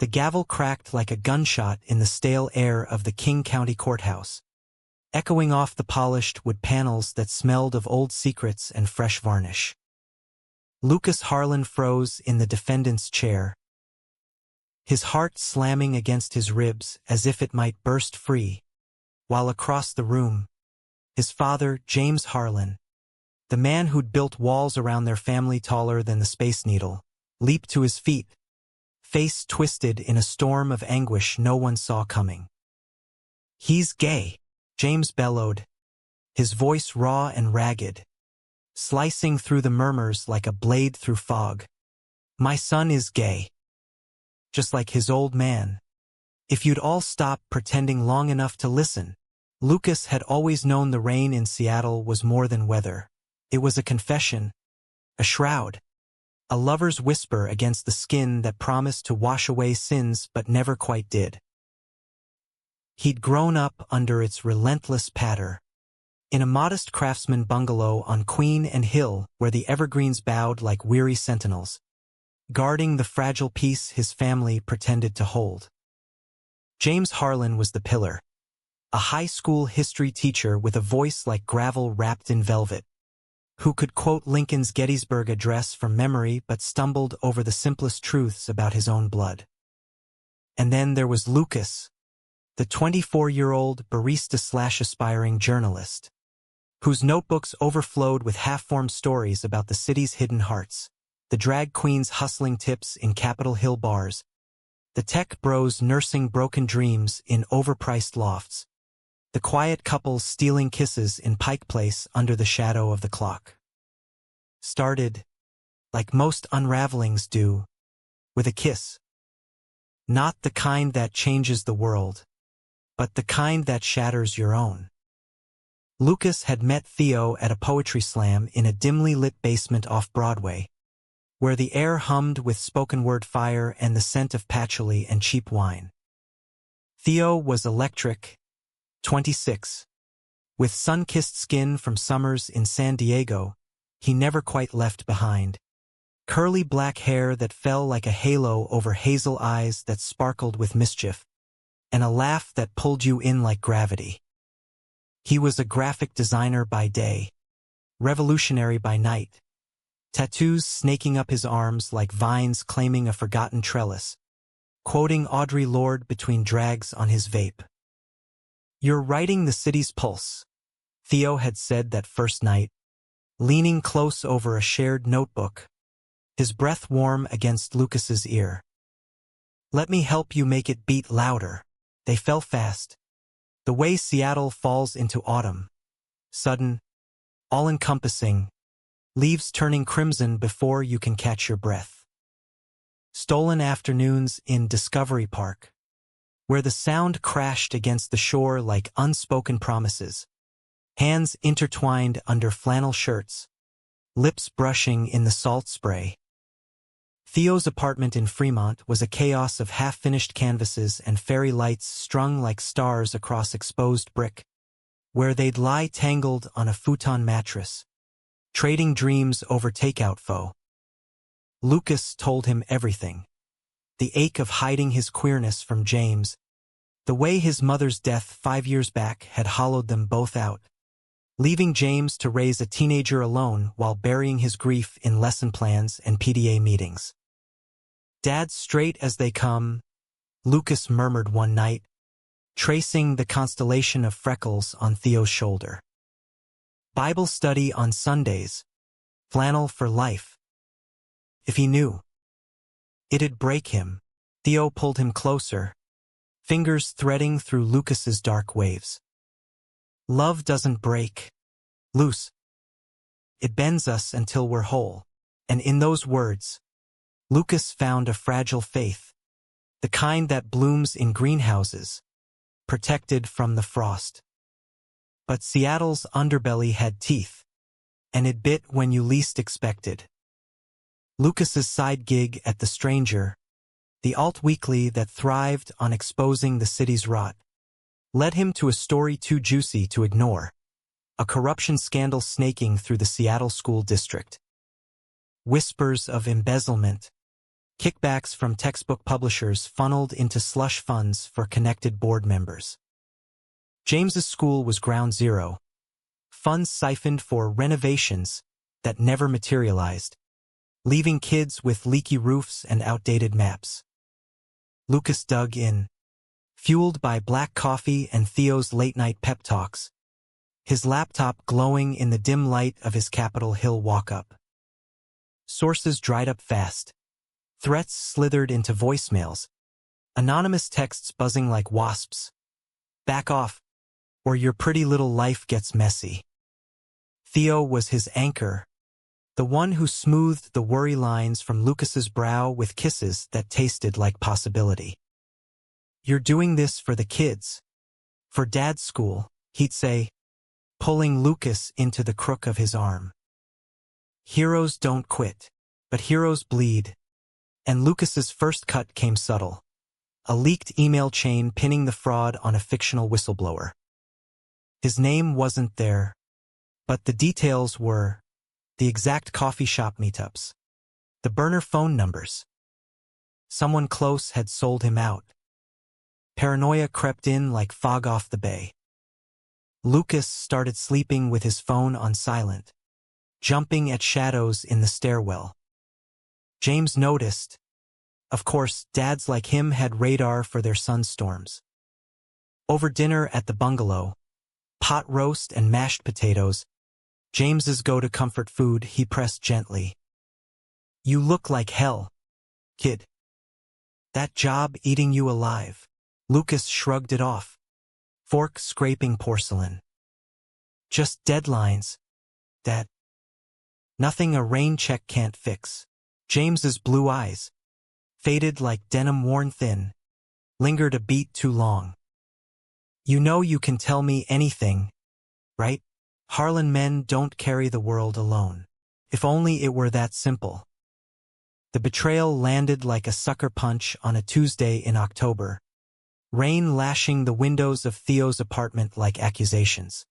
The gavel cracked like a gunshot in the stale air of the King County Courthouse, echoing off the polished wood panels that smelled of old secrets and fresh varnish. Lucas Harlan froze in the defendant's chair, his heart slamming against his ribs as if it might burst free, while across the room, his father, James Harlan, the man who'd built walls around their family taller than the Space Needle, leaped to his feet, face twisted in a storm of anguish no one saw coming. "He's gay," James bellowed, his voice raw and ragged, slicing through the murmurs like a blade through fog. "My son is gay. Just like his old man. If you'd all stop pretending long enough to listen." Lucas had always known the rain in Seattle was more than weather. It was a confession, a shroud, a lover's whisper against the skin that promised to wash away sins but never quite did. He'd grown up under its relentless patter, in a modest craftsman bungalow on Queen and Hill where the evergreens bowed like weary sentinels, guarding the fragile peace his family pretended to hold. James Harlan was the pillar, a high school history teacher with a voice like gravel wrapped in velvet, who could quote Lincoln's Gettysburg Address from memory but stumbled over the simplest truths about his own blood. And then there was Lucas, the 24-year-old barista-slash-aspiring journalist, whose notebooks overflowed with half-formed stories about the city's hidden hearts, the drag queens hustling tips in Capitol Hill bars, the tech bros nursing broken dreams in overpriced lofts, the quiet couples stealing kisses in Pike Place under the shadow of the clock. Started, like most unravelings do, with a kiss. Not the kind that changes the world, but the kind that shatters your own. Lucas had met Theo at a poetry slam in a dimly lit basement off Broadway, where the air hummed with spoken-word fire and the scent of patchouli and cheap wine. Theo was electric, 26. With sun-kissed skin from summers in San Diego, he never quite left behind. Curly black hair that fell like a halo over hazel eyes that sparkled with mischief, and a laugh that pulled you in like gravity. He was a graphic designer by day, revolutionary by night, tattoos snaking up his arms like vines claiming a forgotten trellis, quoting Audre Lorde between drags on his vape. "You're writing the city's pulse," Theo had said that first night, leaning close over a shared notebook, his breath warm against Lucas's ear. "Let me help you make it beat louder." They fell fast, the way Seattle falls into autumn, sudden, all-encompassing, leaves turning crimson before you can catch your breath. Stolen afternoons in Discovery Park, where the sound crashed against the shore like unspoken promises, hands intertwined under flannel shirts, lips brushing in the salt spray. Theo's apartment in Fremont was a chaos of half-finished canvases and fairy lights strung like stars across exposed brick, where they'd lie tangled on a futon mattress, trading dreams over takeout pho. Lucas told him everything. The ache of hiding his queerness from James, the way his mother's death 5 years back had hollowed them both out, leaving James to raise a teenager alone while burying his grief in lesson plans and PTA meetings. "Dad's straight as they come," Lucas murmured one night, tracing the constellation of freckles on Theo's shoulder. "Bible study on Sundays, flannel for life." If he knew, it'd break him. Theo pulled him closer, fingers threading through Lucas's dark waves. "Love doesn't break, loose. It bends us until we're whole." And in those words, Lucas found a fragile faith, the kind that blooms in greenhouses, protected from the frost. But Seattle's underbelly had teeth, and it bit when you least expected. Lucas's side gig at The Stranger, the alt weekly that thrived on exposing the city's rot, led him to a story too juicy to ignore, a corruption scandal snaking through the Seattle school district. Whispers of embezzlement, Kickbacks from textbook publishers funneled into slush funds for connected board members. James's school was ground zero. Funds siphoned for renovations that never materialized, leaving kids with leaky roofs and outdated maps. Lucas dug in, fueled by black coffee and Theo's late-night pep talks, his laptop glowing in the dim light of his Capitol Hill walk-up. Sources dried up fast. Threats slithered into voicemails, anonymous texts buzzing like wasps. Back off, or your pretty little life gets messy. Theo was his anchor, the one who smoothed the worry lines from Lucas's brow with kisses that tasted like possibility. You're doing this for the kids. For Dad's school, he'd say, pulling Lucas into the crook of his arm. Heroes don't quit, but heroes bleed. And Lucas's first cut came subtle. A leaked email chain pinning the fraud on a fictional whistleblower. His name wasn't there, but the details were the exact coffee shop meetups, the burner phone numbers. Someone close had sold him out. Paranoia crept in like fog off the bay. Lucas started sleeping with his phone on silent, jumping at shadows in the stairwell. James noticed. Of course, dads like him had radar for their sunstorms. Over dinner at the bungalow, pot roast and mashed potatoes, James's go-to-comfort food, he pressed gently. You look like hell, kid. That job eating you alive. Lucas shrugged it off, fork scraping porcelain. Just deadlines. That. Nothing a rain check can't fix. James's blue eyes, faded like denim worn thin, lingered a beat too long. You know you can tell me anything, right? Harlan men don't carry the world alone. If only it were that simple. The betrayal landed like a sucker punch on a Tuesday in October, rain lashing the windows of Theo's apartment like accusations.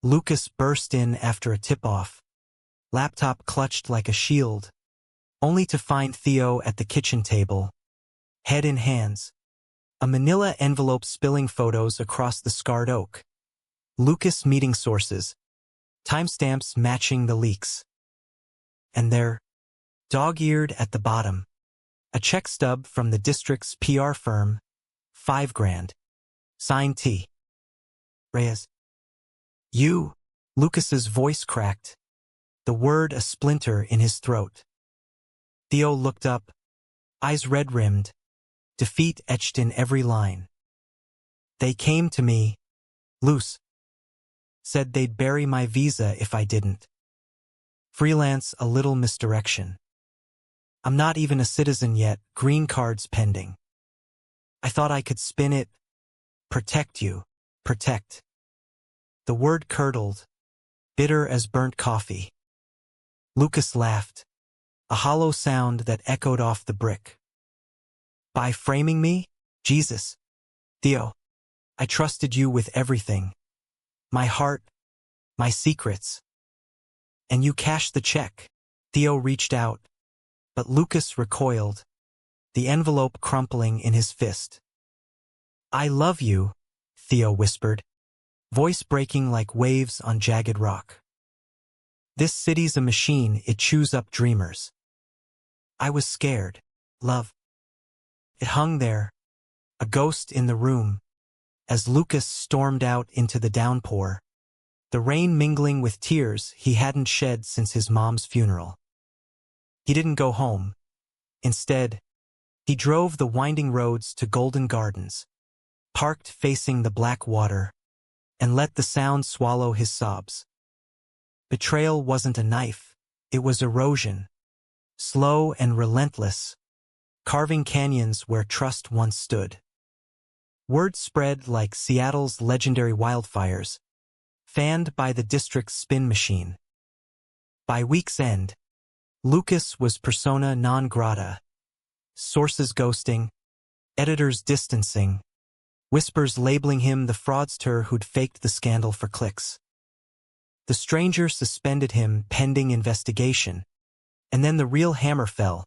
Lucas burst in after a tip-off, laptop clutched like a shield, only to find Theo at the kitchen table, head in hands, a manila envelope spilling photos across the scarred oak. Lucas meeting sources, timestamps matching the leaks. And there, dog-eared at the bottom, a check stub from the district's PR firm, $5,000. Signed T. Reyes. You. Lucas's voice cracked, the word a splinter in his throat. Theo looked up, eyes red-rimmed, defeat etched in every line. They came to me, loose. Said they'd bury my visa if I didn't. Freelance a little misdirection. I'm not even a citizen yet, green cards pending. I thought I could spin it. Protect you. Protect. The word curdled, bitter as burnt coffee. Lucas laughed, a hollow sound that echoed off the brick. By framing me? Jesus. Theo, I trusted you with everything. My heart, my secrets. And you cashed the check. Theo reached out, but Lucas recoiled, the envelope crumpling in his fist. I love you, Theo whispered, voice breaking like waves on jagged rock. This city's a machine, it chews up dreamers. I was scared, love. It hung there, a ghost in the room, as Lucas stormed out into the downpour, the rain mingling with tears he hadn't shed since his mom's funeral. He didn't go home. Instead, he drove the winding roads to Golden Gardens, parked facing the black water, and let the sound swallow his sobs. Betrayal wasn't a knife, it was erosion, slow and relentless, carving canyons where trust once stood. Word spread like Seattle's legendary wildfires, fanned by the district's spin machine. By week's end, Lucas was persona non grata, sources ghosting, editors distancing, whispers labeling him the fraudster who'd faked the scandal for clicks. The stranger suspended him pending investigation, and then the real hammer fell,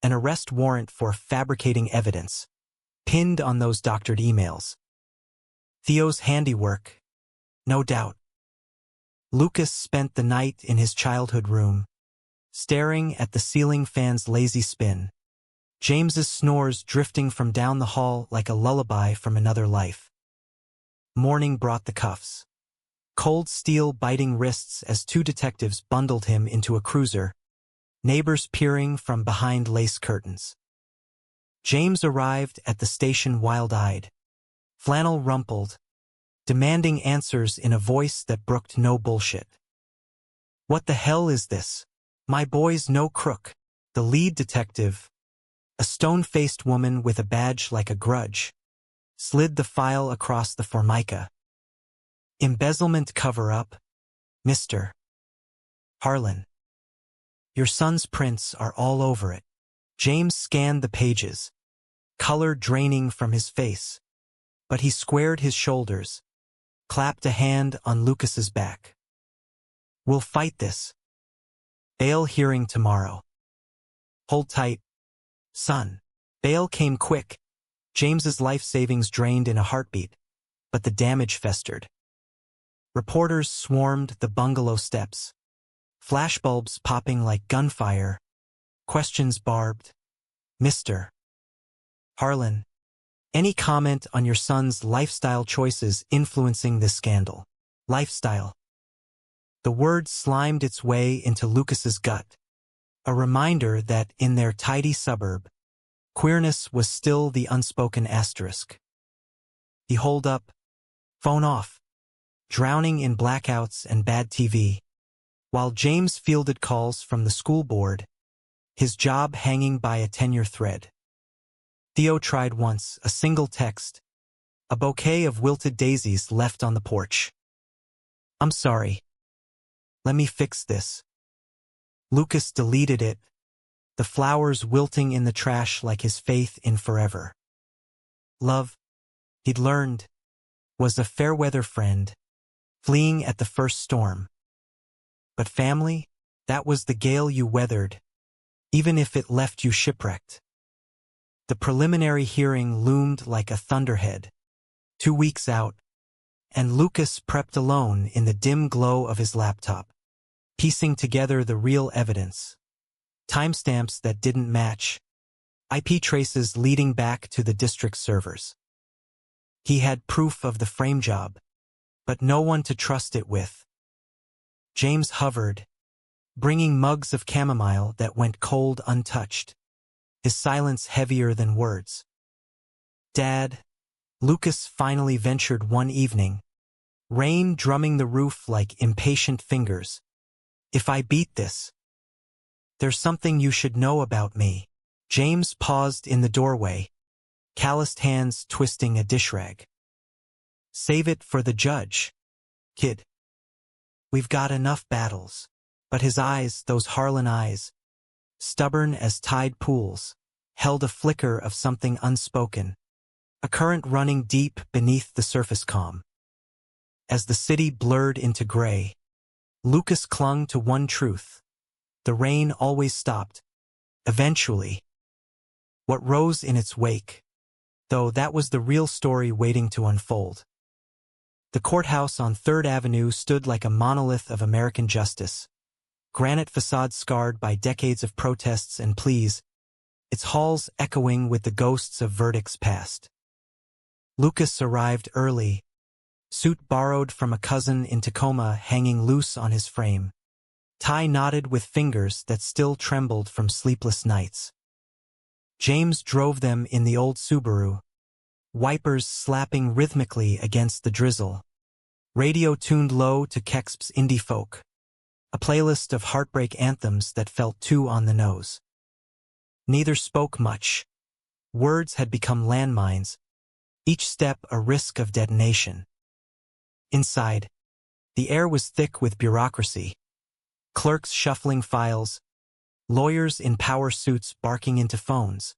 An arrest warrant for fabricating evidence, pinned on those doctored emails. Theo's handiwork, no doubt. Lucas spent the night in his childhood room, staring at the ceiling fan's lazy spin, James's snores drifting from down the hall like a lullaby from another life. Morning brought the cuffs. Cold steel biting wrists as two detectives bundled him into a cruiser, neighbors peering from behind lace curtains. James arrived at the station wild-eyed, flannel rumpled, demanding answers in a voice that brooked no bullshit. "What the hell is this? My boy's no crook." The lead detective, a stone-faced woman with a badge like a grudge, slid the file across the formica. "Embezzlement cover-up, Mr. Harlan. Your son's prints are all over it." James scanned the pages, color draining from his face, but he squared his shoulders, clapped a hand on Lucas's back. "We'll fight this. Bail hearing tomorrow. Hold tight, son." Bail came quick, James's life savings drained in a heartbeat, but the damage festered. Reporters swarmed the bungalow steps, flashbulbs popping like gunfire, questions barbed. "Mr. Harlan, any comment on your son's lifestyle choices influencing this scandal?" Lifestyle. The word slimed its way into Lucas's gut, a reminder that in their tidy suburb, queerness was still the unspoken asterisk. He holed up, phone off, drowning in blackouts and bad TV, while James fielded calls from the school board, his job hanging by a tenure thread. Theo tried once, a single text, a bouquet of wilted daisies left on the porch. "I'm sorry. Let me fix this." Lucas deleted it, the flowers wilting in the trash like his faith in forever. Love, he'd learned, was a fair-weather friend, fleeing at the first storm. But family, that was the gale you weathered, even if it left you shipwrecked. The preliminary hearing loomed like a thunderhead, 2 weeks out, and Lucas prepped alone in the dim glow of his laptop, piecing together the real evidence. Timestamps that didn't match, IP traces leading back to the district servers. He had proof of the frame job, but no one to trust it with. James hovered, bringing mugs of chamomile that went cold untouched, his silence heavier than words. "Dad," Lucas finally ventured one evening, rain drumming the roof like impatient fingers. "If I beat this, there's something you should know about me." James paused in the doorway, calloused hands twisting a dish rag. "Save it for the judge, kid. We've got enough battles." But his eyes, those Harlan eyes, stubborn as tide pools, held a flicker of something unspoken, a current running deep beneath the surface calm. As the city blurred into gray, Lucas clung to one truth. The rain always stopped. Eventually. What rose in its wake, though, that was the real story waiting to unfold. The courthouse on 3rd Avenue stood like a monolith of American justice, granite facade scarred by decades of protests and pleas, its halls echoing with the ghosts of verdicts past. Lucas arrived early, suit borrowed from a cousin in Tacoma hanging loose on his frame, tie knotted with fingers that still trembled from sleepless nights. James drove them in the old Subaru, wipers slapping rhythmically against the drizzle, radio tuned low to Kexp's indie folk, a playlist of heartbreak anthems that felt too on the nose. Neither spoke much. Words had become landmines, each step a risk of detonation. Inside, the air was thick with bureaucracy, clerks shuffling files, lawyers in power suits barking into phones,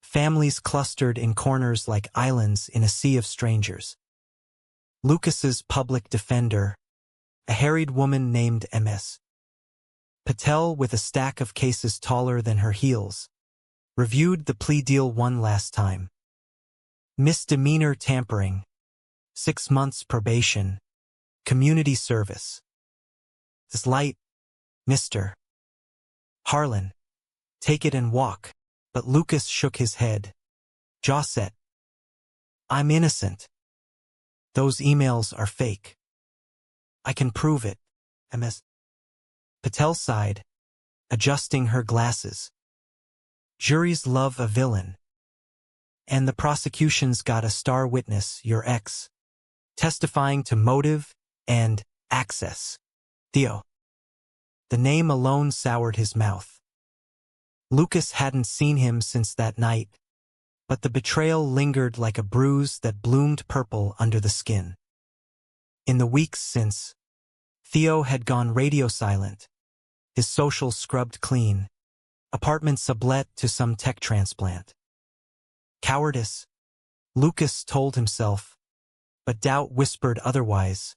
families clustered in corners like islands in a sea of strangers. Lucas's public defender, a harried woman named Ms. Patel with a stack of cases taller than her heels, Reviewed the plea deal one last time. Misdemeanor tampering. 6 months probation. Community service. This light, Mr. Harlan. Take it and walk. But Lucas shook his head. Jaw set. I'm innocent. Those emails are fake. I can prove it. Ms. Patel sighed, adjusting her glasses. Juries love a villain. And the prosecution's got a star witness, your ex, testifying to motive and access. Theo. The name alone soured his mouth. Lucas hadn't seen him since that night, but the betrayal lingered like a bruise that bloomed purple under the skin. In the weeks since, Theo had gone radio silent, his social scrubbed clean, apartment sublet to some tech transplant. Cowardice, Lucas told himself, but doubt whispered otherwise.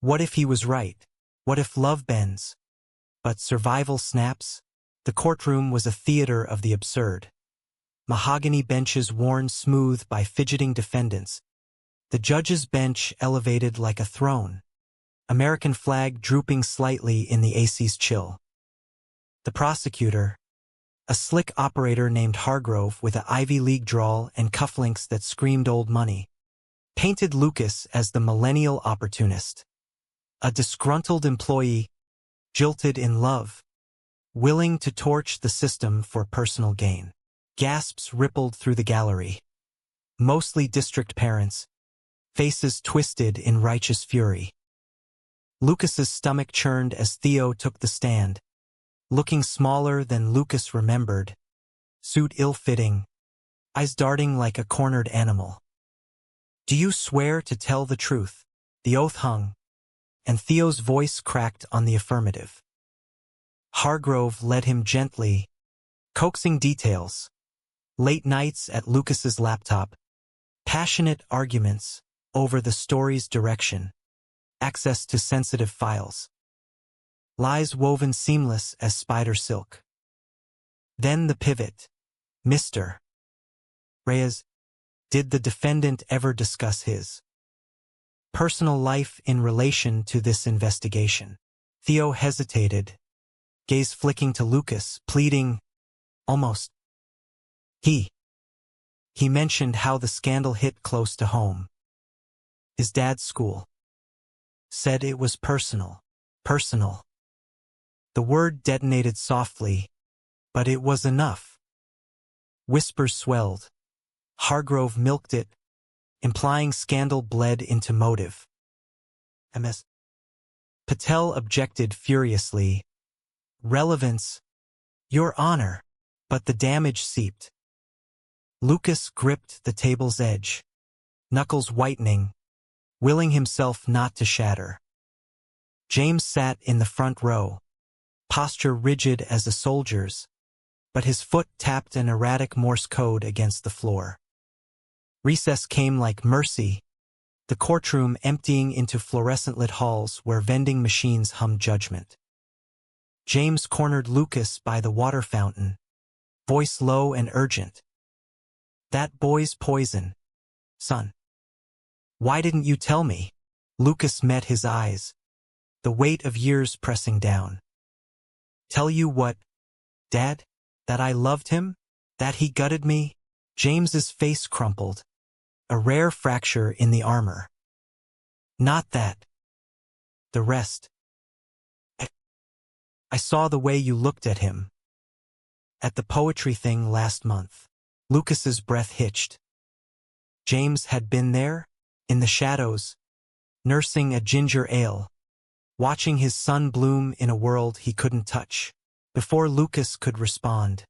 What if he was right? What if love bends? But survival snaps? The courtroom was a theater of the absurd. Mahogany benches worn smooth by fidgeting defendants. The judge's bench elevated like a throne. American flag drooping slightly in the AC's chill. The prosecutor, a slick operator named Hargrove with an Ivy League drawl and cufflinks that screamed old money, painted Lucas as the millennial opportunist. A disgruntled employee, jilted in love, willing to torch the system for personal gain. Gasps rippled through the gallery. Mostly district parents, faces twisted in righteous fury. Lucas's stomach churned as Theo took the stand, looking smaller than Lucas remembered, suit ill-fitting, eyes darting like a cornered animal. Do you swear to tell the truth? The oath hung, and Theo's voice cracked on the affirmative. Hargrove led him gently, coaxing details. Late nights at Lucas's laptop, passionate arguments over the story's direction, access to sensitive files. Lies woven seamless as spider silk. Then the pivot. Mr. Reyes, did the defendant ever discuss his personal life in relation to this investigation? Theo hesitated, gaze flicking to Lucas, pleading, almost. He mentioned how the scandal hit close to home. His dad's school. Said it was personal. Personal. The word detonated softly, but it was enough. Whispers swelled. Hargrove milked it, implying scandal bled into motive. Ms. Patel objected furiously. Relevance. Your Honor. But the damage seeped. Lucas gripped the table's edge, knuckles whitening, willing himself not to shatter. James sat in the front row, posture rigid as a soldier's, but his foot tapped an erratic Morse code against the floor. Recess came like mercy, the courtroom emptying into fluorescent-lit halls where vending machines hummed judgment. James cornered Lucas by the water fountain, voice low and urgent. That boy's poison, son. Why didn't you tell me? Lucas met his eyes, the weight of years pressing down. Tell you what, Dad? That I loved him? That he gutted me? James's face crumpled, a rare fracture in the armor. Not that. The rest. I saw the way you looked at him. At the poetry thing last month. Lucas's breath hitched. James had been there, in the shadows, nursing a ginger ale, watching his son bloom in a world he couldn't touch. Before Lucas could respond,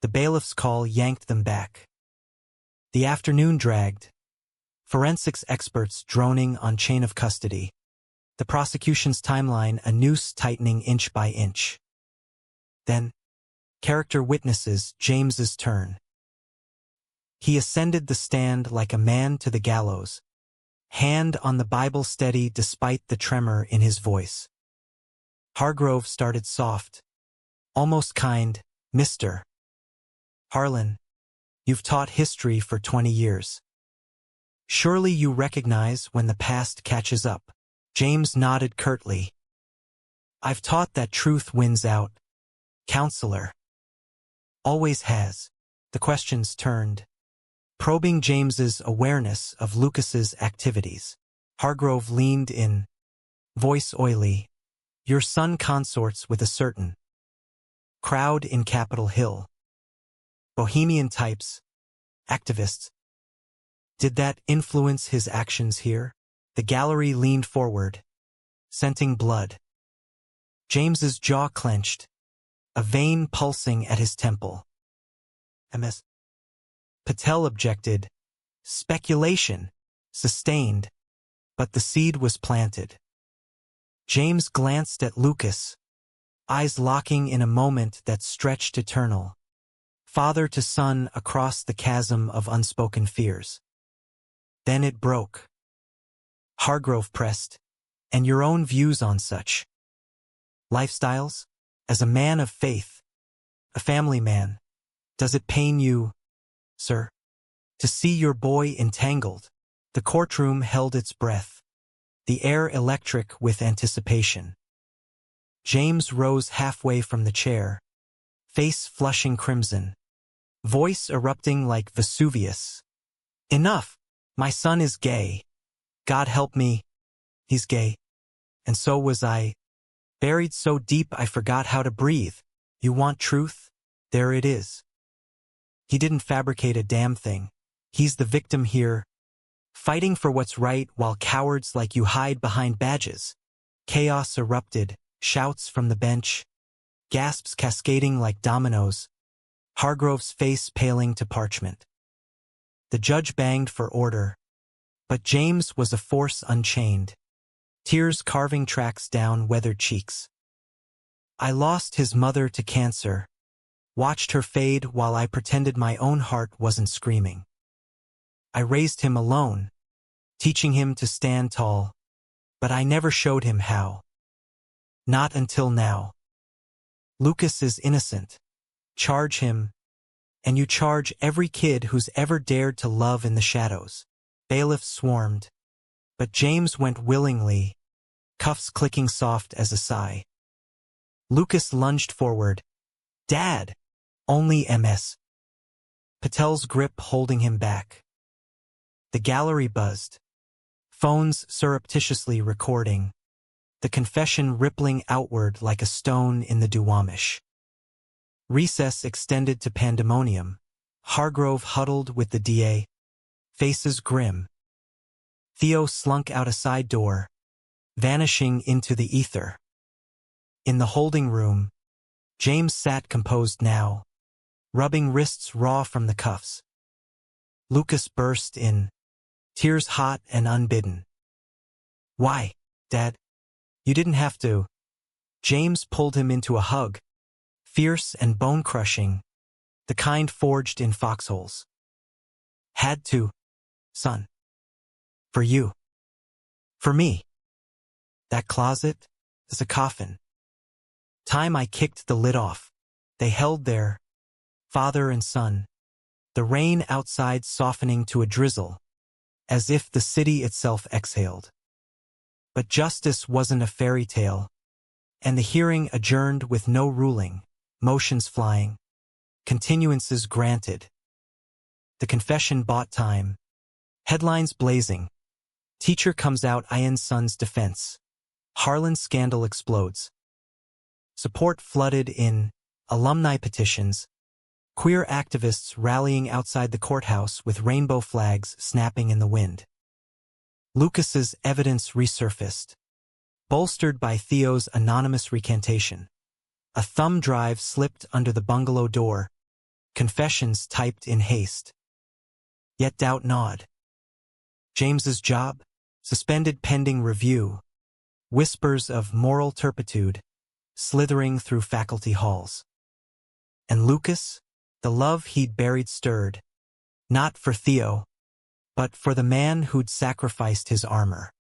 the bailiff's call yanked them back. The afternoon dragged, forensics experts droning on chain of custody, the prosecution's timeline a noose tightening inch by inch. Then, character witnesses, James's turn. He ascended the stand like a man to the gallows, hand on the Bible steady despite the tremor in his voice. Hargrove started soft, almost kind, Mr. Harlan, you've taught history for 20 years. Surely you recognize when the past catches up. James nodded curtly. I've taught that truth wins out, counselor. Always has. The questions turned, probing James's awareness of Lucas's activities. Hargrove leaned in, voice oily. Your son consorts with a certain crowd in Capitol Hill. Bohemian types, activists. Did that influence his actions here? The gallery leaned forward, scenting blood. James's jaw clenched, a vein pulsing at his temple. Ms. Patel objected. Speculation, sustained, but the seed was planted. James glanced at Lucas, eyes locking in a moment that stretched eternal. Father to son across the chasm of unspoken fears. Then it broke. Hargrove pressed, and your own views on such lifestyles? As a man of faith, a family man, does it pain you, sir, to see your boy entangled? The courtroom held its breath, the air electric with anticipation. James rose halfway from the chair, face flushing crimson, voice erupting like Vesuvius. Enough! My son is gay. God help me, he's gay. And so was I. Buried so deep I forgot how to breathe. You want truth? There it is. He didn't fabricate a damn thing. He's the victim here, fighting for what's right while cowards like you hide behind badges. Chaos erupted, shouts from the bench, gasps cascading like dominoes, Hargrove's face paling to parchment. The judge banged for order, but James was a force unchained, tears carving tracks down weathered cheeks. I lost his mother to cancer, watched her fade while I pretended my own heart wasn't screaming. I raised him alone, teaching him to stand tall, but I never showed him how. Not until now. Lucas is innocent. Charge him, and you charge every kid who's ever dared to love in the shadows. Bailiffs swarmed, but James went willingly, cuffs clicking soft as a sigh. Lucas lunged forward. Dad! Only MS. Patel's grip holding him back. The gallery buzzed, phones surreptitiously recording, the confession rippling outward like a stone in the Duwamish. Recess extended to pandemonium. Hargrove huddled with the DA, faces grim. Theo slunk out a side door, vanishing into the ether. In the holding room, James sat composed now, rubbing wrists raw from the cuffs. Lucas burst in, tears hot and unbidden. Why, Dad? You didn't have to. James pulled him into a hug, fierce and bone-crushing, the kind forged in foxholes. Had to, son. For you. For me. That closet is a coffin. Time I kicked the lid off. They held there, father and son, the rain outside softening to a drizzle, as if the city itself exhaled. But justice wasn't a fairy tale, and the hearing adjourned with no ruling, motions flying, continuances granted. The confession bought time, headlines blazing. Teacher comes out Ian's son's defense. Harlan's scandal explodes. Support flooded in, alumni petitions, queer activists rallying outside the courthouse with rainbow flags snapping in the wind. Lucas's evidence resurfaced, bolstered by Theo's anonymous recantation. A thumb drive slipped under the bungalow door, confessions typed in haste. Yet doubt gnawed. James's job? Suspended pending review. Whispers of moral turpitude, slithering through faculty halls. And Lucas? The love he'd buried stirred, not for Theo, but for the man who'd sacrificed his armor.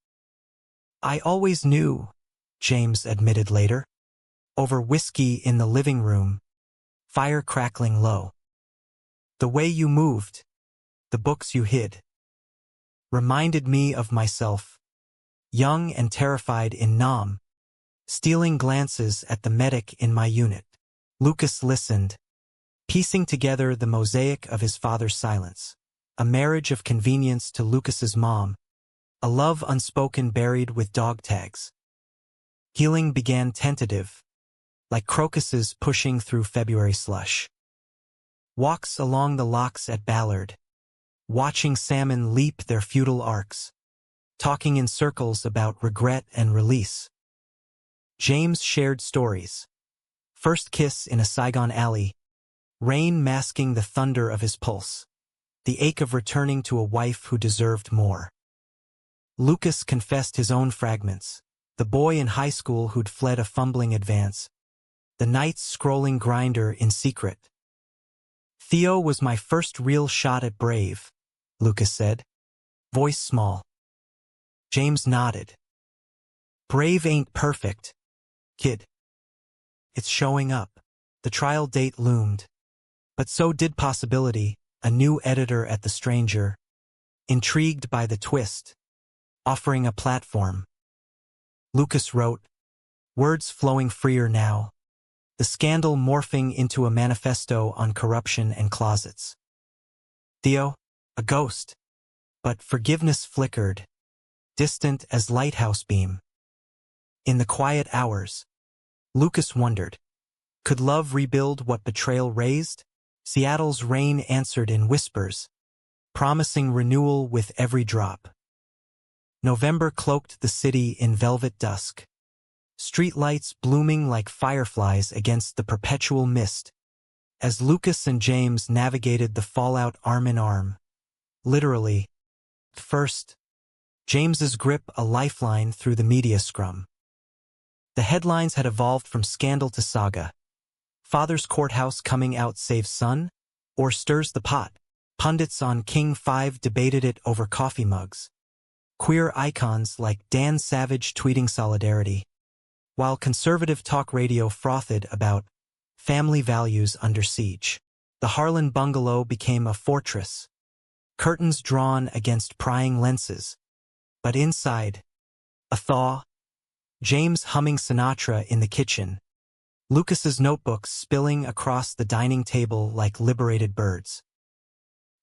I always knew, James admitted later, over whiskey in the living room, fire crackling low. The way you moved, the books you hid, reminded me of myself, young and terrified in Nam, stealing glances at the medic in my unit. Lucas listened, piecing together the mosaic of his father's silence. A marriage of convenience to Lucas's mom, a love unspoken buried with dog tags. Healing began tentative, like crocuses pushing through February slush. Walks along the locks at Ballard, watching salmon leap their futile arcs, talking in circles about regret and release. James shared stories. First kiss in a Saigon alley, rain masking the thunder of his pulse, the ache of returning to a wife who deserved more. Lucas confessed his own fragments, the boy in high school who'd fled a fumbling advance, the nights scrolling grinder in secret. Theo was my first real shot at brave, Lucas said, voice small. James nodded. Brave ain't perfect, kid. It's showing up. The trial date loomed. But so did possibility, a new editor at The Stranger, intrigued by the twist, offering a platform. Lucas wrote, words flowing freer now, the scandal morphing into a manifesto on corruption and closets. Theo, a ghost, but forgiveness flickered, distant as lighthouse beam. In the quiet hours, Lucas wondered, could love rebuild what betrayal raised? Seattle's rain answered in whispers, promising renewal with every drop. November cloaked the city in velvet dusk, streetlights blooming like fireflies against the perpetual mist, as Lucas and James navigated the fallout arm in arm. Literally. First, James's grip a lifeline through the media scrum. The headlines had evolved from scandal to saga. Father's courthouse coming out saves son, or stirs the pot. Pundits on King 5 debated it over coffee mugs. Queer icons like Dan Savage tweeting solidarity, while conservative talk radio frothed about family values under siege. The Harlan bungalow became a fortress, curtains drawn against prying lenses. But inside, a thaw, James humming Sinatra in the kitchen, Lucas's notebooks spilling across the dining table like liberated birds.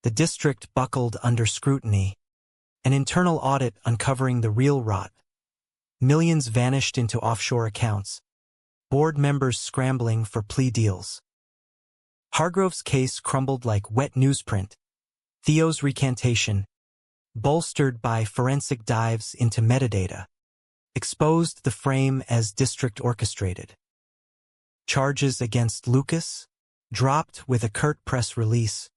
The district buckled under scrutiny, an internal audit uncovering the real rot. Millions vanished into offshore accounts, board members scrambling for plea deals. Hargrove's case crumbled like wet newsprint, Theo's recantation, bolstered by forensic dives into metadata, exposed the frame as district orchestrated. Charges against Lucas dropped with a curt press release,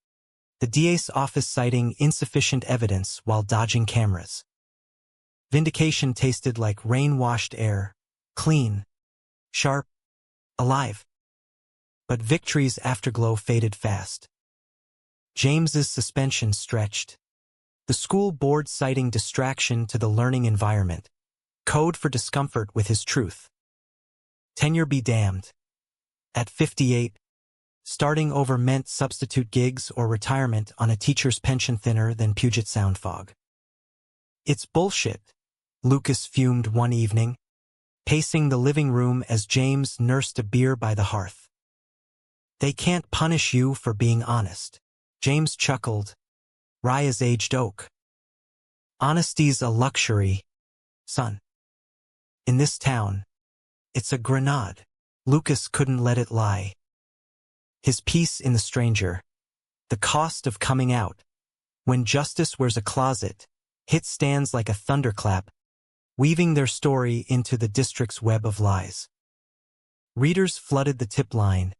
the DA's office citing insufficient evidence while dodging cameras. Vindication tasted like rain-washed air, clean, sharp, alive. But victory's afterglow faded fast. James's suspension stretched, the school board citing distraction to the learning environment, code for discomfort with his truth. Tenure be damned. At 58, starting over meant substitute gigs or retirement on a teacher's pension thinner than Puget Sound fog. It's bullshit, Lucas fumed one evening, pacing the living room as James nursed a beer by the hearth. They can't punish you for being honest. James chuckled, wry as aged oak. Honesty's a luxury, son. In this town, it's a grenade. Lucas couldn't let it lie. His piece in The Stranger, the cost of coming out. When justice wears a closet, hit stands like a thunderclap, weaving their story into the district's web of lies. Readers flooded the tip line,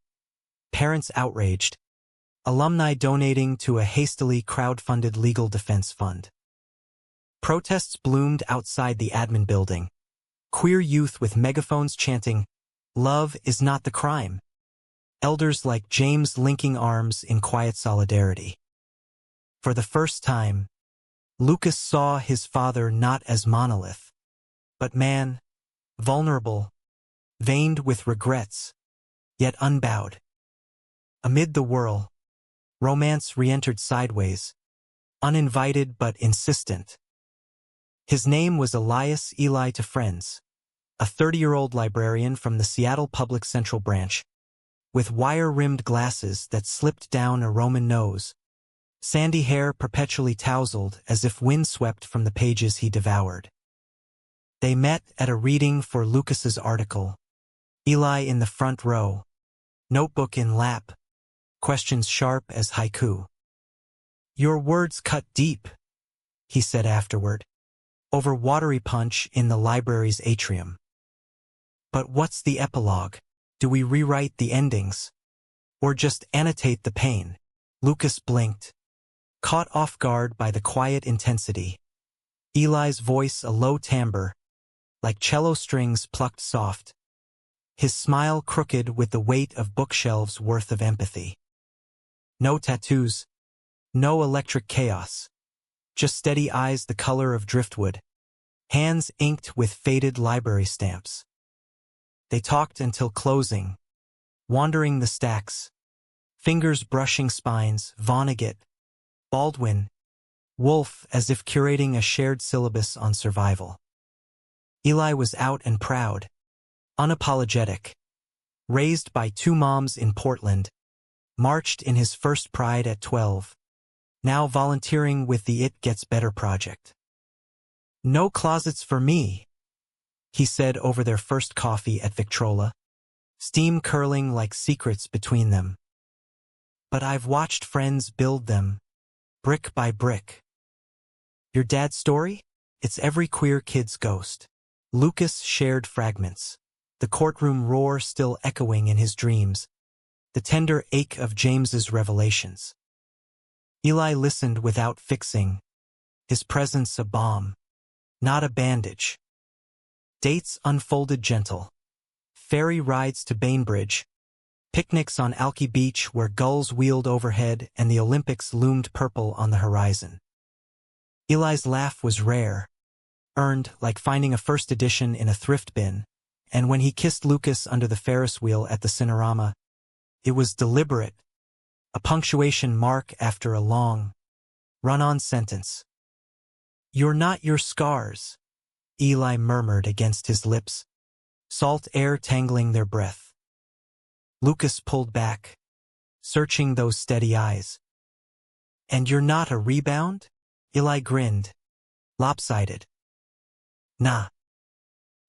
parents outraged, alumni donating to a hastily crowdfunded legal defense fund. Protests bloomed outside the admin building, queer youth with megaphones chanting, "Love is not the crime." Elders like James linking arms in quiet solidarity. For the first time, Lucas saw his father not as monolith, but man, vulnerable, veined with regrets, yet unbowed. Amid the whirl, Romance re-entered sideways, uninvited but insistent. His name was Elias Eli to friends, a 30-year-old librarian from the Seattle Public Central Branch, with wire-rimmed glasses that slipped down a Roman nose, sandy hair perpetually tousled as if wind swept from the pages he devoured. They met at a reading for Lucas's article, Eli in the front row, notebook in lap, questions sharp as haiku. "Your words cut deep," he said afterward, over watery punch in the library's atrium. "But what's the epilogue? Do we rewrite the endings? Or just annotate the pain?" Lucas blinked, caught off guard by the quiet intensity. Eli's voice a low timbre, like cello strings plucked soft. His smile crooked with the weight of bookshelves worth of empathy. No tattoos, no electric chaos. Just steady eyes the color of driftwood, hands inked with faded library stamps. They talked until closing, wandering the stacks, fingers brushing spines, Vonnegut, Baldwin, Wolfe, as if curating a shared syllabus on survival. Eli was out and proud, unapologetic. Raised by two moms in Portland, marched in his first Pride at 12, now volunteering with the It Gets Better project. "No closets for me," he said over their first coffee at Victrola, steam curling like secrets between them. "But I've watched friends build them, brick by brick." "Your dad's story? It's every queer kid's ghost." Lucas shared fragments, the courtroom roar still echoing in his dreams, the tender ache of James's revelations. Eli listened without fixing, his presence a balm, not a bandage. Dates unfolded gentle. Ferry rides to Bainbridge, picnics on Alki Beach where gulls wheeled overhead and the Olympics loomed purple on the horizon. Eli's laugh was rare, earned like finding a first edition in a thrift bin, and when he kissed Lucas under the Ferris wheel at the Cinerama, it was deliberate, a punctuation mark after a long, run-on sentence. "You're not your scars," Eli murmured against his lips, salt air tangling their breath. Lucas pulled back, searching those steady eyes. "And you're not a rebound?" Eli grinned, lopsided. "Nah.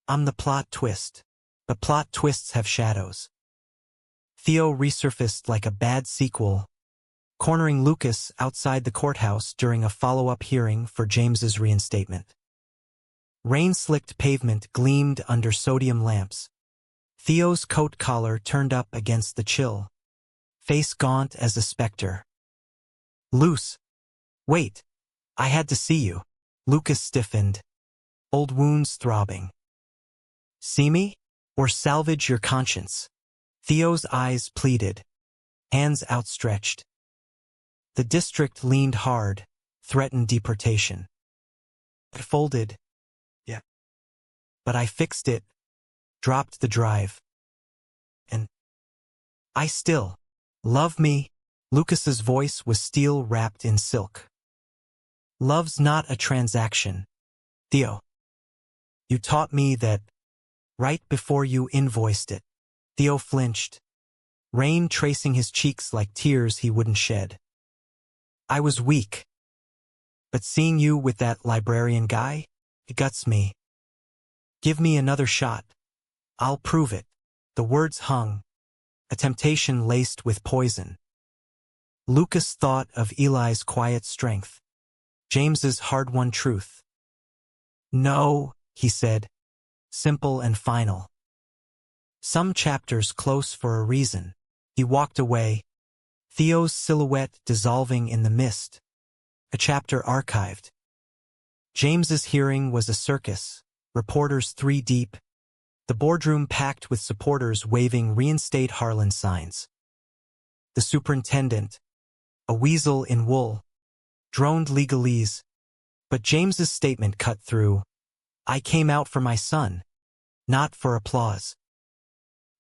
I'm the plot twist, but plot twists have shadows." Theo resurfaced like a bad sequel, cornering Lucas outside the courthouse during a follow-up hearing for James's reinstatement. Rain-slicked pavement gleamed under sodium lamps. Theo's coat collar turned up against the chill, face gaunt as a specter. "Luce. Wait. I had to see you." Lucas stiffened, old wounds throbbing. "See me? Or salvage your conscience?" Theo's eyes pleaded, hands outstretched. The district leaned hard, threatened deportation. It folded. "Yeah. But I fixed it, dropped the drive. And I still love me." Lucas's voice was steel wrapped in silk. "Love's not a transaction, Theo. You taught me that right before you invoiced it." Theo flinched, rain tracing his cheeks like tears he wouldn't shed. "I was weak. But seeing you with that librarian guy, it guts me. Give me another shot. I'll prove it." The words hung, a temptation laced with poison. Lucas thought of Eli's quiet strength, James's hard-won truth. "No," he said, simple and final. "Some chapters close for a reason." He walked away, Theo's silhouette dissolving in the mist, a chapter archived. James's hearing was a circus, reporters 3 deep, the boardroom packed with supporters waving "Reinstate Harlan" signs. The superintendent, a weasel in wool, droned legalese, but James's statement cut through. "I came out for my son, not for applause.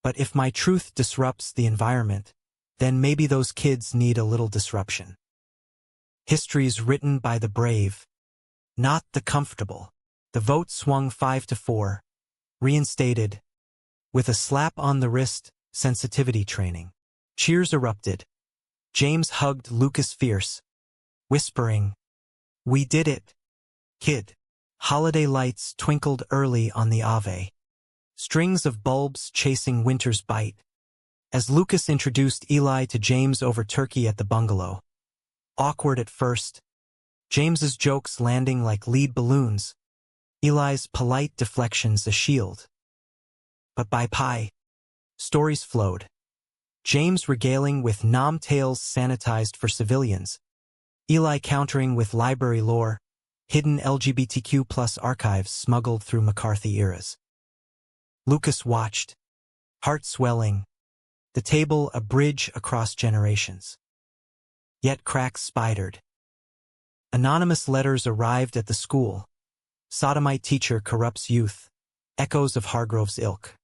But if my truth disrupts the environment, then maybe those kids need a little disruption. History's written by the brave, not the comfortable. The vote swung 5-4, reinstated, with a slap on the wrist, sensitivity training. Cheers erupted. James hugged Lucas fierce, whispering, "We did it, kid." Holiday lights twinkled early on the Ave. Strings of bulbs chasing winter's bite. As Lucas introduced Eli to James over turkey at the bungalow. Awkward at first, James's jokes landing like lead balloons, Eli's polite deflections a shield. But by pie, stories flowed. James regaling with nom tales sanitized for civilians, Eli countering with library lore, hidden LGBTQ+ archives smuggled through McCarthy eras. Lucas watched, heart swelling, the table a bridge across generations. Yet cracks spidered. Anonymous letters arrived at the school. Sodomite teacher corrupts youth. Echoes of Hargrove's ilk.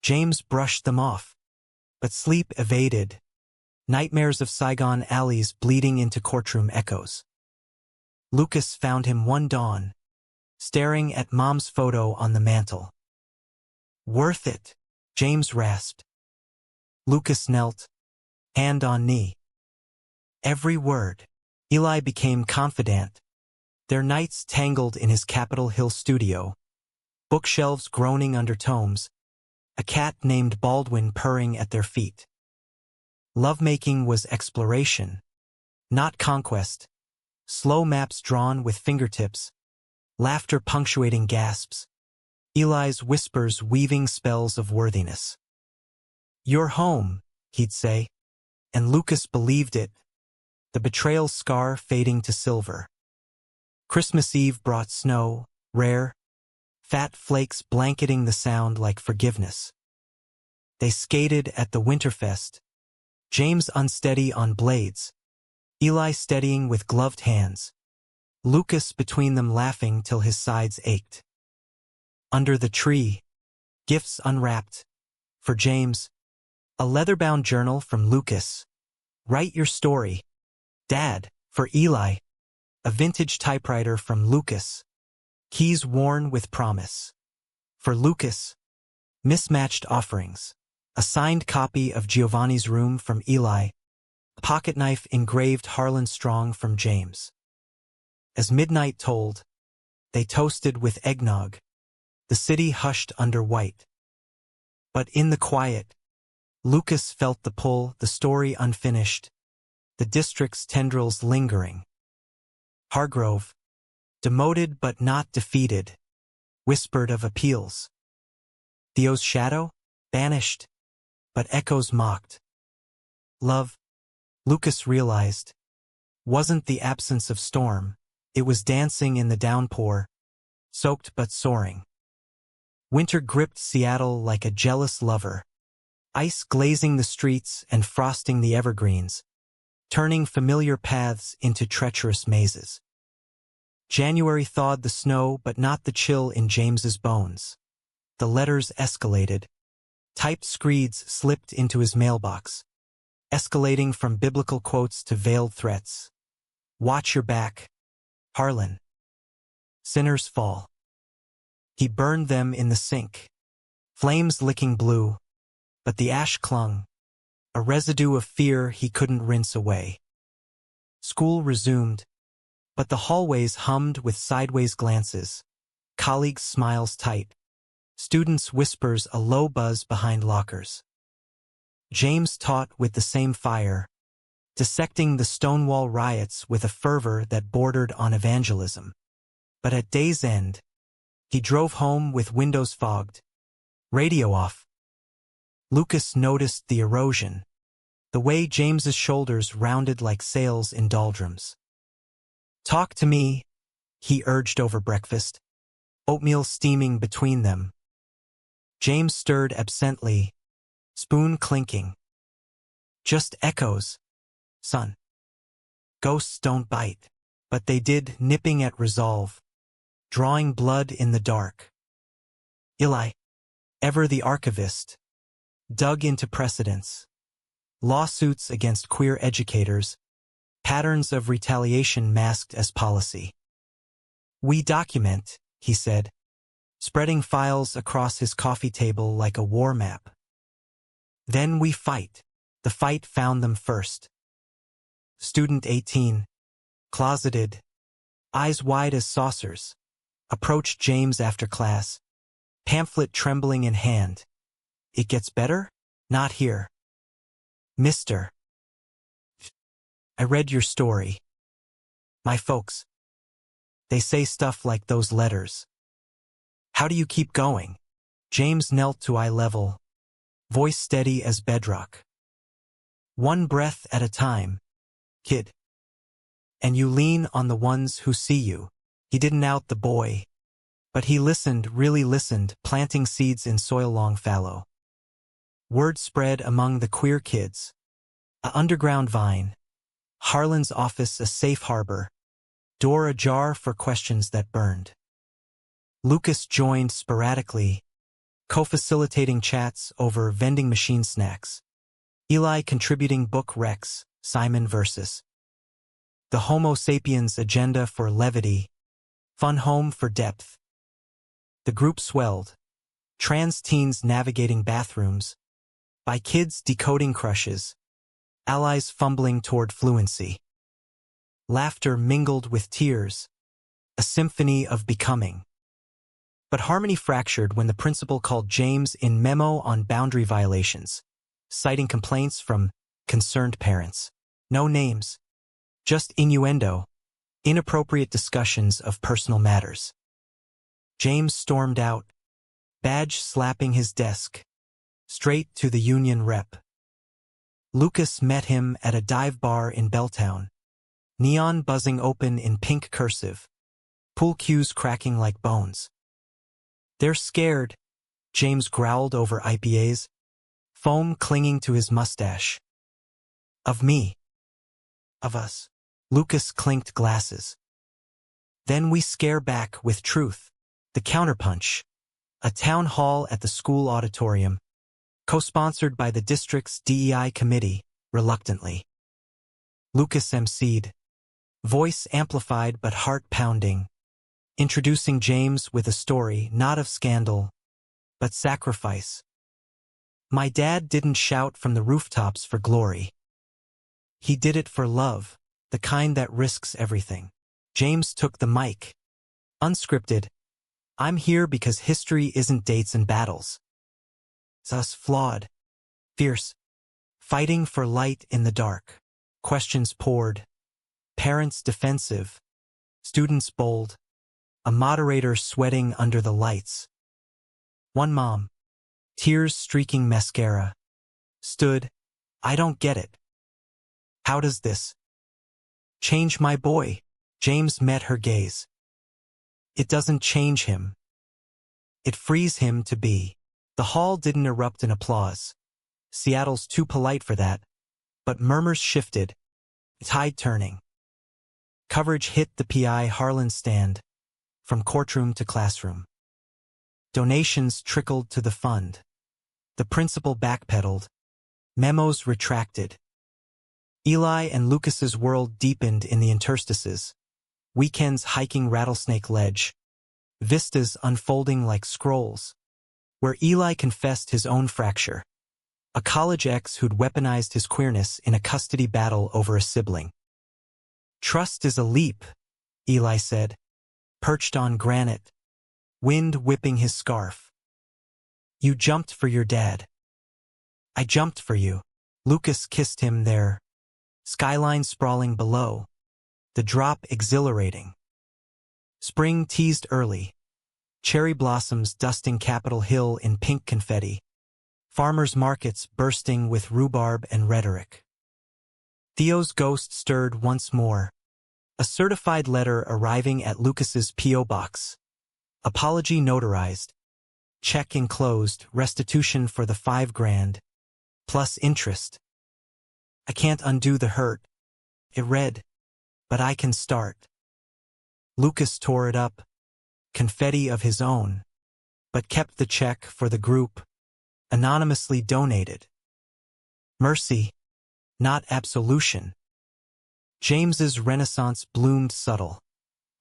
James brushed them off, but sleep evaded. Nightmares of Saigon alleys bleeding into courtroom echoes. Lucas found him one dawn, staring at Mom's photo on the mantel. "Worth it," James rasped. Lucas knelt, hand on knee. Every word. Eli became confidant. Their nights tangled in his Capitol Hill studio, bookshelves groaning under tomes, a cat named Baldwin purring at their feet. Lovemaking was exploration, not conquest. Slow maps drawn with fingertips, laughter punctuating gasps, Eli's whispers weaving spells of worthiness. "You're home," he'd say, and Lucas believed it, the betrayal scar fading to silver. Christmas Eve brought snow, rare, fat flakes blanketing the sound like forgiveness. They skated at the Winterfest, James unsteady on blades, Eli steadying with gloved hands, Lucas between them laughing till his sides ached. Under the tree, gifts unwrapped. For James, a leather-bound journal from Lucas. "Write your story, Dad." For Eli, a vintage typewriter from Lucas. Keys worn with promise. For Lucas, mismatched offerings. A signed copy of Giovanni's Room from Eli. A pocketknife engraved Harlan Strong from James. As midnight tolled, they toasted with eggnog. The city hushed under white. But in the quiet, Lucas felt the pull, the story unfinished, the district's tendrils lingering. Hargrove, demoted but not defeated, whispered of appeals. Theo's shadow, banished, but echoes mocked. Love, Lucas realized, wasn't the absence of storm, it was dancing in the downpour, soaked but soaring. Winter gripped Seattle like a jealous lover, ice glazing the streets and frosting the evergreens, turning familiar paths into treacherous mazes. January thawed the snow but not the chill in James's bones. The letters escalated. Typed screeds slipped into his mailbox, escalating from biblical quotes to veiled threats. "Watch your back, Harlan. Sinners fall." He burned them in the sink, flames licking blue, but the ash clung, a residue of fear he couldn't rinse away. School resumed, but the hallways hummed with sideways glances, colleagues' smiles tight, students' whispers a low buzz behind lockers. James taught with the same fire, dissecting the Stonewall riots with a fervor that bordered on evangelism. But at day's end, he drove home with windows fogged, radio off. Lucas noticed the erosion, the way James's shoulders rounded like sails in doldrums. "Talk to me," he urged over breakfast, oatmeal steaming between them. James stirred absently, spoon clinking. "Just echoes, son. Ghosts don't bite." But they did, nipping at resolve, drawing blood in the dark. Eli, ever the archivist, dug into precedents. Lawsuits against queer educators, patterns of retaliation masked as policy. "We document," he said, spreading files across his coffee table like a war map. "Then we fight." The fight found them first. Student 18, closeted, eyes wide as saucers, approached James after class, pamphlet trembling in hand. "It gets better? Not here. Mister. I read your story. My folks. They say stuff like those letters. How do you keep going?" James knelt to eye level, voice steady as bedrock. "One breath at a time, kid. And you lean on the ones who see you." He didn't out the boy, but he listened, really listened, planting seeds in soil long fallow. Word spread among the queer kids. A underground vine. Harlan's office a safe harbor. Door ajar for questions that burned. Lucas joined sporadically, co-facilitating chats over vending machine snacks. Eli contributing book recs, Simon versus the Homo sapiens agenda for levity, fun home for depth. The group swelled. Trans teens navigating bathrooms, bi kids decoding crushes, allies fumbling toward fluency. Laughter mingled with tears, a symphony of becoming. But harmony fractured when the principal called James in memo on boundary violations, citing complaints from concerned parents. No names, just innuendo, inappropriate discussions of personal matters. James stormed out, badge slapping his desk, straight to the union rep. Lucas met him at a dive bar in Belltown, neon buzzing open in pink cursive, pool cues cracking like bones. "They're scared," James growled over IPAs, foam clinging to his mustache. "Of me. Of us." Lucas clinked glasses. "Then we scare back with truth." The counterpunch. A town hall at the school auditorium, co-sponsored by the district's DEI committee, reluctantly. Lucas emceed, voice amplified but heart pounding, introducing James with a story not of scandal, but sacrifice. "My dad didn't shout from the rooftops for glory. He did it for love, the kind that risks everything." James took the mic. Unscripted. "I'm here because history isn't dates and battles. It's us flawed, fierce, fighting for light in the dark." Questions poured. Parents defensive. Students bold. A moderator sweating under the lights. One mom, tears streaking mascara, stood, "I don't get it. How does this change my boy?" James met her gaze. "It doesn't change him. It frees him to be." The hall didn't erupt in applause. Seattle's too polite for that. But murmurs shifted, tide turning. Coverage hit the PI Harlan stand, from courtroom to classroom. Donations trickled to the fund. The principal backpedaled. Memos retracted. Eli and Lucas's world deepened in the interstices. Weekends hiking Rattlesnake Ledge. Vistas unfolding like scrolls. Where Eli confessed his own fracture. A college ex who'd weaponized his queerness in a custody battle over a sibling. "Trust is a leap," Eli said, perched on granite, wind whipping his scarf. "You jumped for your dad. I jumped for you." Lucas kissed him there. Skyline sprawling below. The drop exhilarating. Spring teased early. Cherry blossoms dusting Capitol Hill in pink confetti. Farmers' markets bursting with rhubarb and rhetoric. Theo's ghost stirred once more. A certified letter arriving at Lucas's P.O. box. Apology notarized. Check enclosed, restitution for the $5,000. Plus interest. "I can't undo the hurt," it read, "but I can start." Lucas tore it up. Confetti of his own. But kept the check for the group. Anonymously donated. "Mercy," not absolution. James's renaissance bloomed subtle.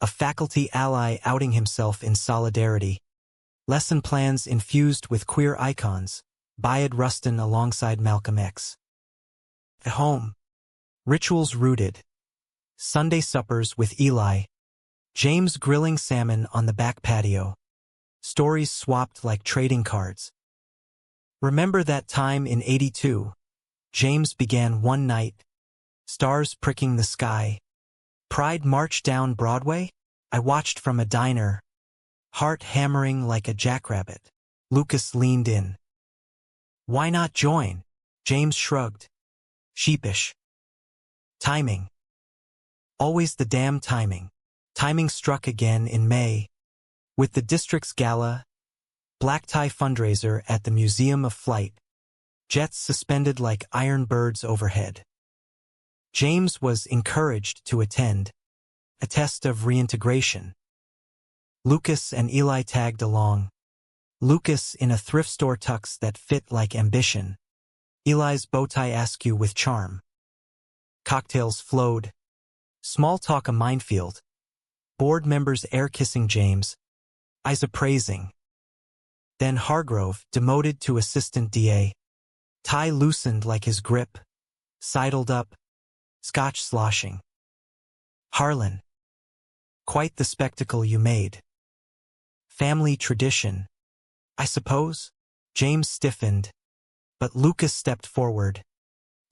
A faculty ally outing himself in solidarity. Lesson plans infused with queer icons. Bayard Rustin alongside Malcolm X. At home. Rituals rooted. Sunday suppers with Eli. James grilling salmon on the back patio. Stories swapped like trading cards. Remember that time in '82? James began one night. Stars pricking the sky. Pride marched down Broadway? I watched from a diner. Heart hammering like a jackrabbit. Lucas leaned in. Why not join? James shrugged. Sheepish. Timing. Always the damn timing. Timing struck again in May. With the district's gala, black tie fundraiser at the Museum of Flight. Jets suspended like iron birds overhead. James was encouraged to attend. A test of reintegration. Lucas and Eli tagged along. Lucas in a thrift store tux that fit like ambition. Eli's bowtie askew with charm. Cocktails flowed. Small talk a minefield. Board members air-kissing James. Eyes appraising. Then Hargrove, demoted to assistant DA. Tie loosened like his grip. Sidled up. Scotch sloshing. Harlan. Quite the spectacle you made. Family tradition. I suppose? James stiffened. But Lucas stepped forward.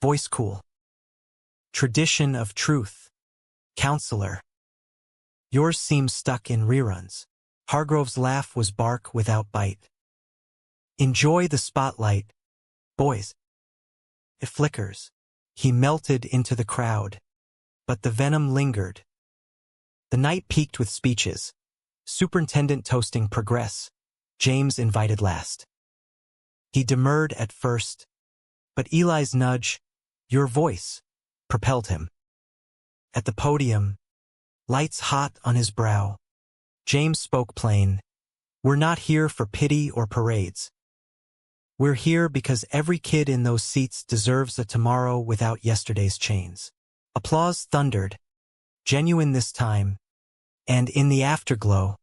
Voice cool. Tradition of truth. Counselor. Yours seems stuck in reruns. Hargrove's laugh was bark without bite. Enjoy the spotlight, boys. It flickers. He melted into the crowd. But the venom lingered. The night peaked with speeches. Superintendent toasting progress. James invited last. He demurred at first. But Eli's nudge, your voice, propelled him. At the podium, lights hot on his brow. James spoke plain. We're not here for pity or parades. We're here because every kid in those seats deserves a tomorrow without yesterday's chains. Applause thundered. Genuine this time. And in the afterglow,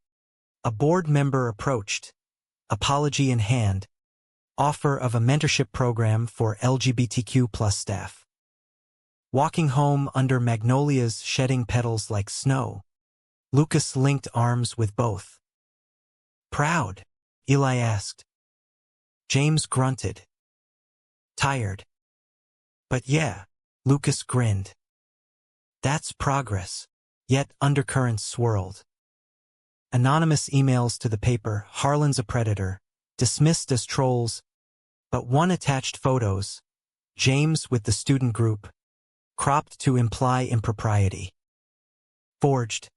a board member approached. Apology in hand. Offer of a mentorship program for LGBTQ+ staff. Walking home under magnolias shedding petals like snow. Lucas linked arms with both. Proud? Eli asked. James grunted. Tired. But yeah, Lucas grinned. That's progress. Yet undercurrents swirled. Anonymous emails to the paper, Harlan's a predator, dismissed as trolls, but one attached photos, James with the student group, cropped to imply impropriety. Forged,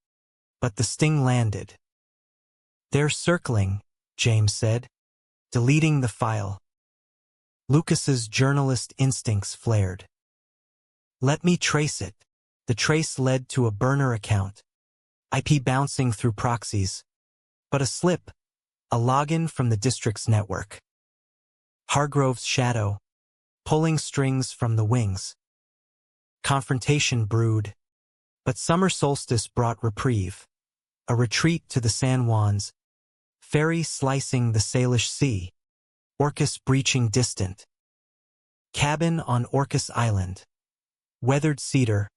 but the sting landed. They're circling, James said, deleting the file. Lucas's journalist instincts flared. Let me trace it. The trace led to a burner account. IP bouncing through proxies. But a slip. A login from the district's network. Hargrove's shadow. Pulling strings from the wings. Confrontation brewed. But summer solstice brought reprieve. A retreat to the San Juans. Ferry slicing the Salish Sea. Orcas breaching distant. Cabin on Orcas Island. Weathered cedar.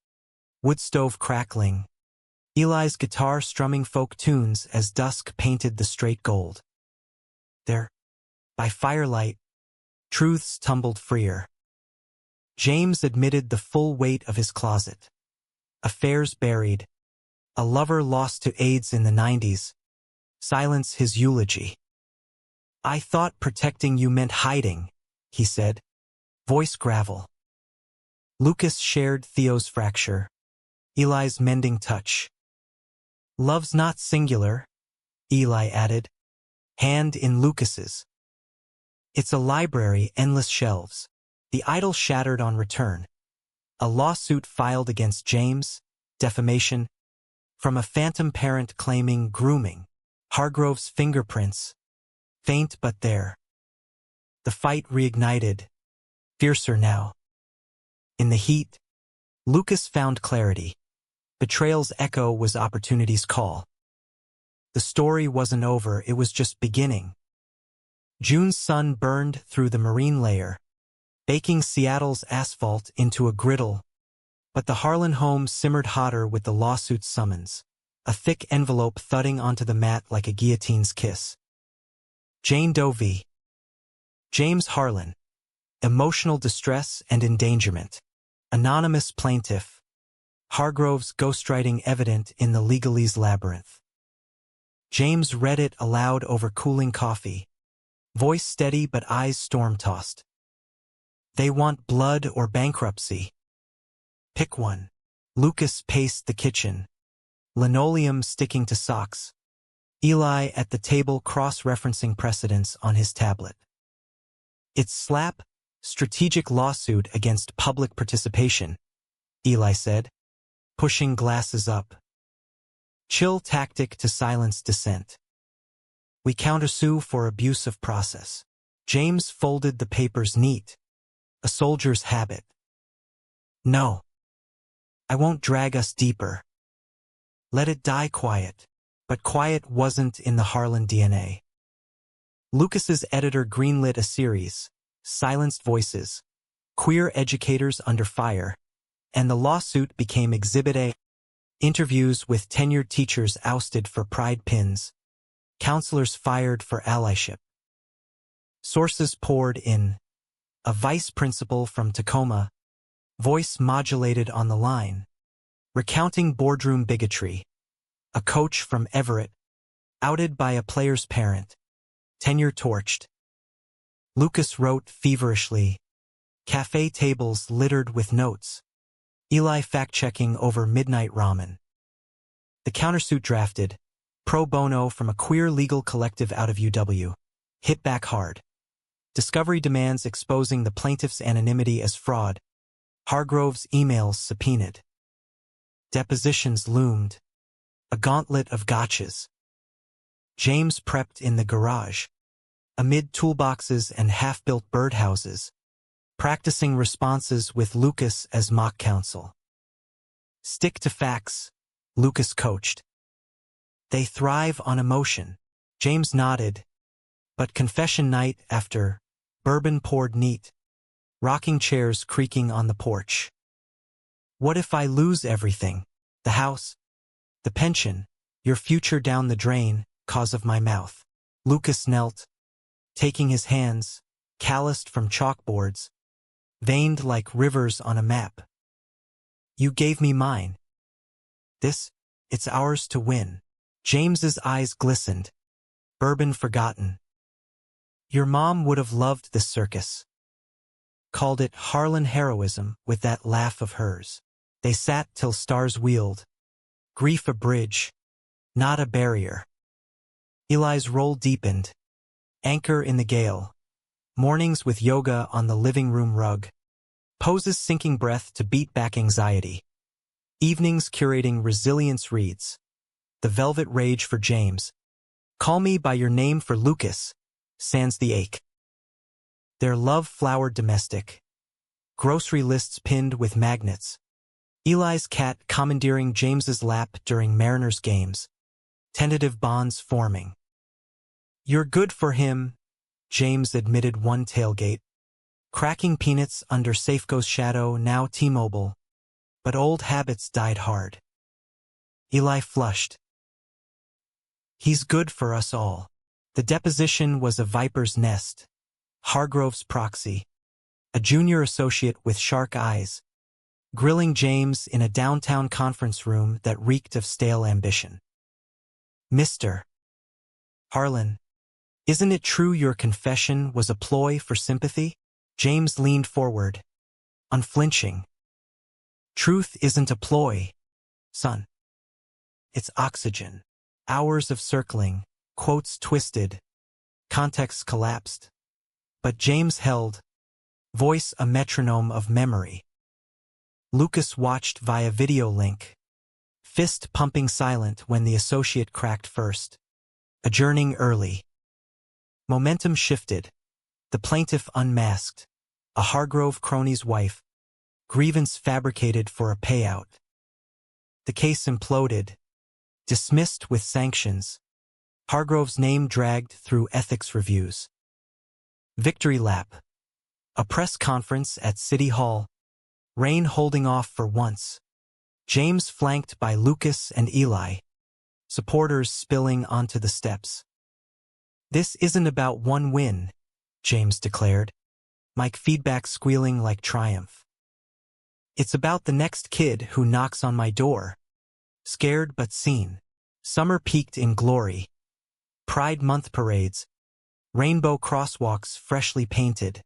Wood stove crackling. Eli's guitar strumming folk tunes as dusk painted the straight gold. There, by firelight, truths tumbled freer. James admitted the full weight of his closet. Affairs buried. A lover lost to AIDS in the '90s. Silence his eulogy. I thought protecting you meant hiding, he said. Voice gravel. Lucas shared Theo's fracture. Eli's mending touch. Love's not singular, Eli added. Hand in Lucas's. It's a library, endless shelves. The idol shattered on return. A lawsuit filed against James, defamation, from a phantom parent claiming grooming. Hargrove's fingerprints. Faint but there. The fight reignited. Fiercer now. In the heat, Lucas found clarity. Betrayal's echo was opportunity's call. The story wasn't over, it was just beginning. June's sun burned through the marine layer, baking Seattle's asphalt into a griddle, but the Harlan home simmered hotter with the lawsuit's summons, a thick envelope thudding onto the mat like a guillotine's kiss. Jane Doe v. James Harlan. Emotional distress and endangerment. Anonymous plaintiff. Hargrove's ghostwriting evident in the legalese labyrinth. James read it aloud over cooling coffee. Voice steady but eyes storm-tossed. They want blood or bankruptcy. Pick one. Lucas paced the kitchen. Linoleum sticking to socks. Eli at the table cross-referencing precedents on his tablet. It's slap, strategic lawsuit against public participation, Eli said, pushing glasses up. Chill tactic to silence dissent. We countersue for abuse of process. James folded the papers neat. A soldier's habit. No. I won't drag us deeper. Let it die quiet. But quiet wasn't in the Harlan DNA. Lucas's editor greenlit a series, Silenced Voices, Queer Educators Under Fire, and the lawsuit became Exhibit A. Interviews with tenured teachers ousted for pride pins, counselors fired for allyship. Sources poured in. A vice principal from Tacoma, voice modulated on the line, recounting boardroom bigotry. A coach from Everett, outed by a player's parent, tenure torched. Lucas wrote feverishly, cafe tables littered with notes. Eli fact-checking over midnight ramen. The countersuit drafted, pro bono from a queer legal collective out of UW. Hit back hard. Discovery demands exposing the plaintiff's anonymity as fraud. Hargrove's emails subpoenaed. Depositions loomed. A gauntlet of gotchas. James prepped in the garage, amid toolboxes and half-built birdhouses, practicing responses with Lucas as mock counsel. Stick to facts, Lucas coached. They thrive on emotion. James nodded, but confession night after, bourbon poured neat, rocking chairs creaking on the porch. What if I lose everything? The house? The pension, your future down the drain, cause of my mouth. Lucas knelt, taking his hands, calloused from chalkboards, veined like rivers on a map. You gave me mine. It's ours to win. James's eyes glistened. Bourbon forgotten. Your mom would have loved this circus. Called it Harlan heroism with that laugh of hers. They sat till stars wheeled. Grief a bridge, not a barrier. Eli's roll deepened. Anchor in the gale. Mornings with yoga on the living room rug. Poses sinking breath to beat back anxiety. Evenings curating resilience reads. The velvet rage for James. Call me by your name for Lucas. Sans the ache. Their love flowered domestic. Grocery lists pinned with magnets. Eli's cat commandeering James's lap during Mariners games. Tentative bonds forming. You're good for him, James admitted one tailgate. Cracking peanuts under Safeco's shadow, now T-Mobile. But old habits died hard. Eli flushed. He's good for us all. The deposition was a viper's nest. Hargrove's proxy. A junior associate with shark eyes. Grilling James in a downtown conference room that reeked of stale ambition. Mr. Harlan, isn't it true your confession was a ploy for sympathy? James leaned forward, unflinching. Truth isn't a ploy, son. It's oxygen. Hours of circling, quotes twisted, context collapsed. But James held, voice a metronome of memory. Lucas watched via video link, fist pumping silent when the associate cracked first, adjourning early. Momentum shifted, the plaintiff unmasked, a Hargrove crony's wife, grievance fabricated for a payout. The case imploded, dismissed with sanctions. Hargrove's name dragged through ethics reviews. Victory lap. A press conference at City Hall. Rain holding off for once. James flanked by Lucas and Eli. Supporters spilling onto the steps. "This isn't about one win," James declared, mic feedback squealing like triumph. "It's about the next kid who knocks on my door." Scared but seen. Summer peaked in glory. Pride Month parades. Rainbow crosswalks freshly painted.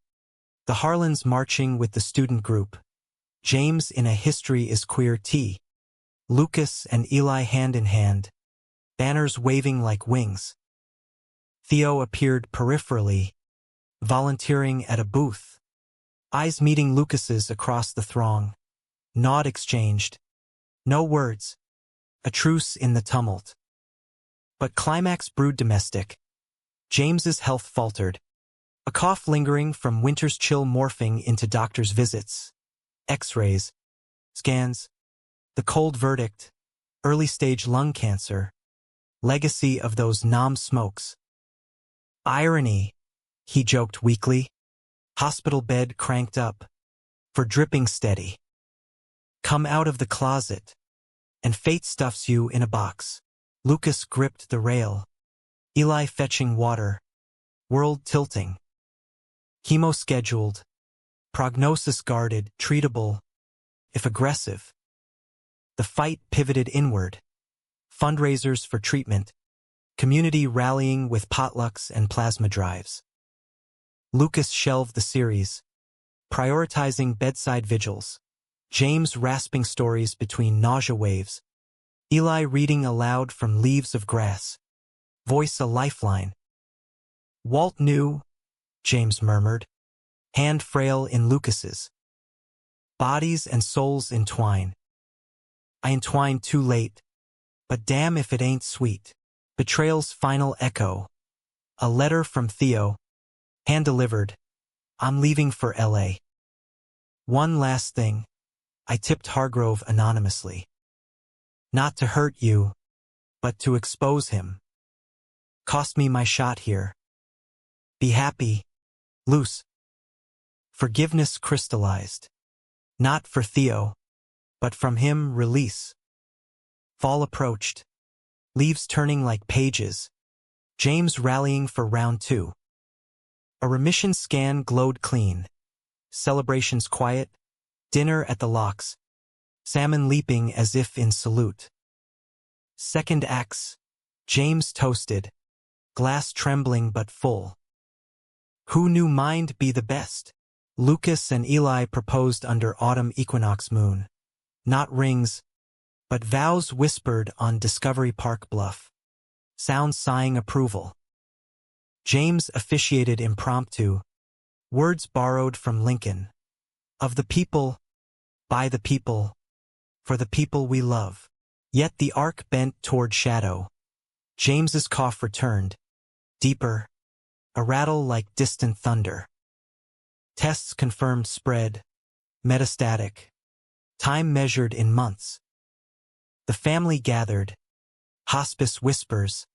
The Harlans marching with the student group. James in a History is Queer tee. Lucas and Eli hand in hand. Banners waving like wings. Theo appeared peripherally, volunteering at a booth. Eyes meeting Lucas's across the throng. Nod exchanged. No words. A truce in the tumult. But climax brewed domestic. James's health faltered. A cough lingering from winter's chill morphing into doctor's visits. X-rays. Scans. The cold verdict. Early-stage lung cancer. Legacy of those Nam smokes. Irony, he joked weakly. Hospital bed cranked up. For dripping steady. Come out of the closet. And fate stuffs you in a box. Lucas gripped the rail. Eli fetching water. World tilting. Chemo scheduled. Prognosis guarded, treatable, if aggressive. The fight pivoted inward. Fundraisers for treatment. Community rallying with potlucks and plasma drives. Lucas shelved the series. Prioritizing bedside vigils. James rasping stories between nausea waves. Eli reading aloud from leaves of grass. Voice a lifeline. Walt knew, James murmured. Hand frail in Lucas's. Bodies and souls entwine. I entwined too late. But damn if it ain't sweet. Betrayal's final echo. A letter from Theo. Hand-delivered. I'm leaving for L.A. One last thing. I tipped Hargrove anonymously. Not to hurt you, but to expose him. Cost me my shot here. Be happy. Loose. Forgiveness crystallized. Not for Theo, but from him release. Fall approached. Leaves turning like pages. James rallying for round 2. A remission scan glowed clean. Celebrations quiet. Dinner at the locks. Salmon leaping as if in salute. Second acts. James toasted. Glass trembling but full. Who knew mind be the best? Lucas and Eli proposed under autumn equinox moon. Not rings, but vows whispered on Discovery Park bluff. Sounds sighing approval. James officiated impromptu. Words borrowed from Lincoln. Of the people, by the people, for the people we love. Yet the arc bent toward shadow. James's cough returned. Deeper. A rattle like distant thunder. Tests confirmed spread. Metastatic. Time measured in months. The family gathered. Hospice whispers.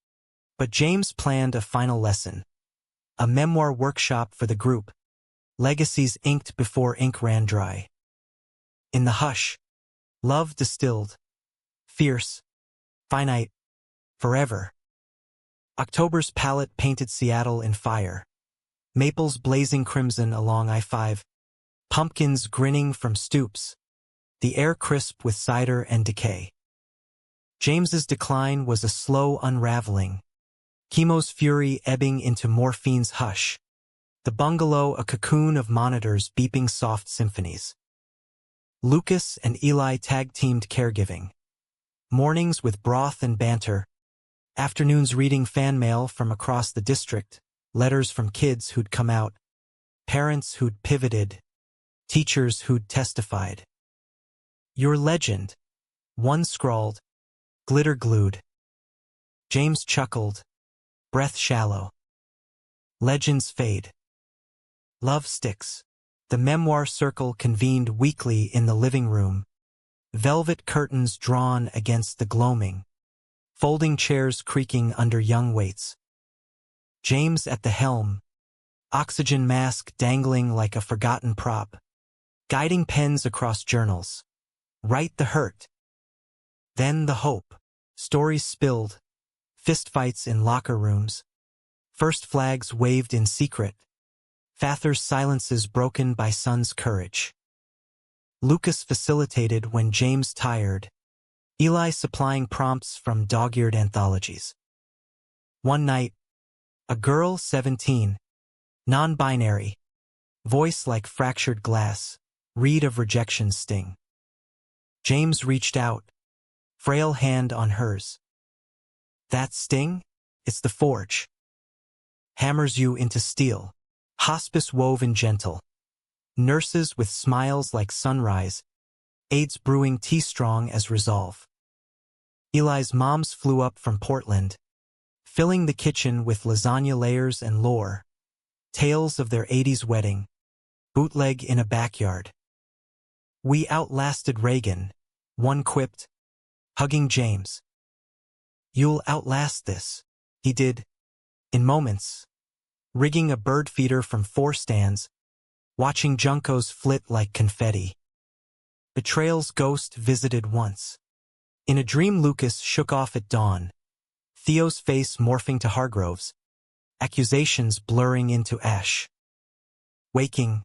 But James planned a final lesson. A memoir workshop for the group. Legacies inked before ink ran dry. In the hush. Love distilled. Fierce. Finite. Forever. October's palette painted Seattle in fire. Maples blazing crimson along I-5. Pumpkins grinning from stoops. The air crisp with cider and decay. James's decline was a slow unraveling. Chemo's fury ebbing into morphine's hush. The bungalow a cocoon of monitors beeping soft symphonies. Lucas and Eli tag-teamed caregiving. Mornings with broth and banter. Afternoons reading fan mail from across the district. Letters from kids who'd come out. Parents who'd pivoted. Teachers who'd testified. Your legend. One scrawled. Glitter glued. James chuckled. Breath shallow. Legends fade. Love sticks. The memoir circle convened weekly in the living room, velvet curtains drawn against the gloaming, folding chairs creaking under young weights. James at the helm, oxygen mask dangling like a forgotten prop, guiding pens across journals. Write the hurt. Then the hope. Stories spilled, fistfights in locker rooms, first flags waved in secret, father's silences broken by son's courage. Lucas facilitated when James tired, Eli supplying prompts from dog-eared anthologies. One night, a girl 17, non-binary, voice like fractured glass, read of rejection's sting. James reached out, frail hand on hers. That sting? It's the forge. Hammers you into steel, hospice woven gentle. Nurses with smiles like sunrise, aides brewing tea strong as resolve. Eli's moms flew up from Portland, filling the kitchen with lasagna layers and lore, tales of their 80s wedding, bootleg in a backyard. We outlasted Reagan, one quipped, hugging James. You'll outlast this, he did, in moments, rigging a bird feeder from 4 stands, watching juncos flit like confetti. Betrayal's ghost visited once. In a dream Lucas shook off at dawn, Theo's face morphing to Hargrove's, accusations blurring into ash. Waking,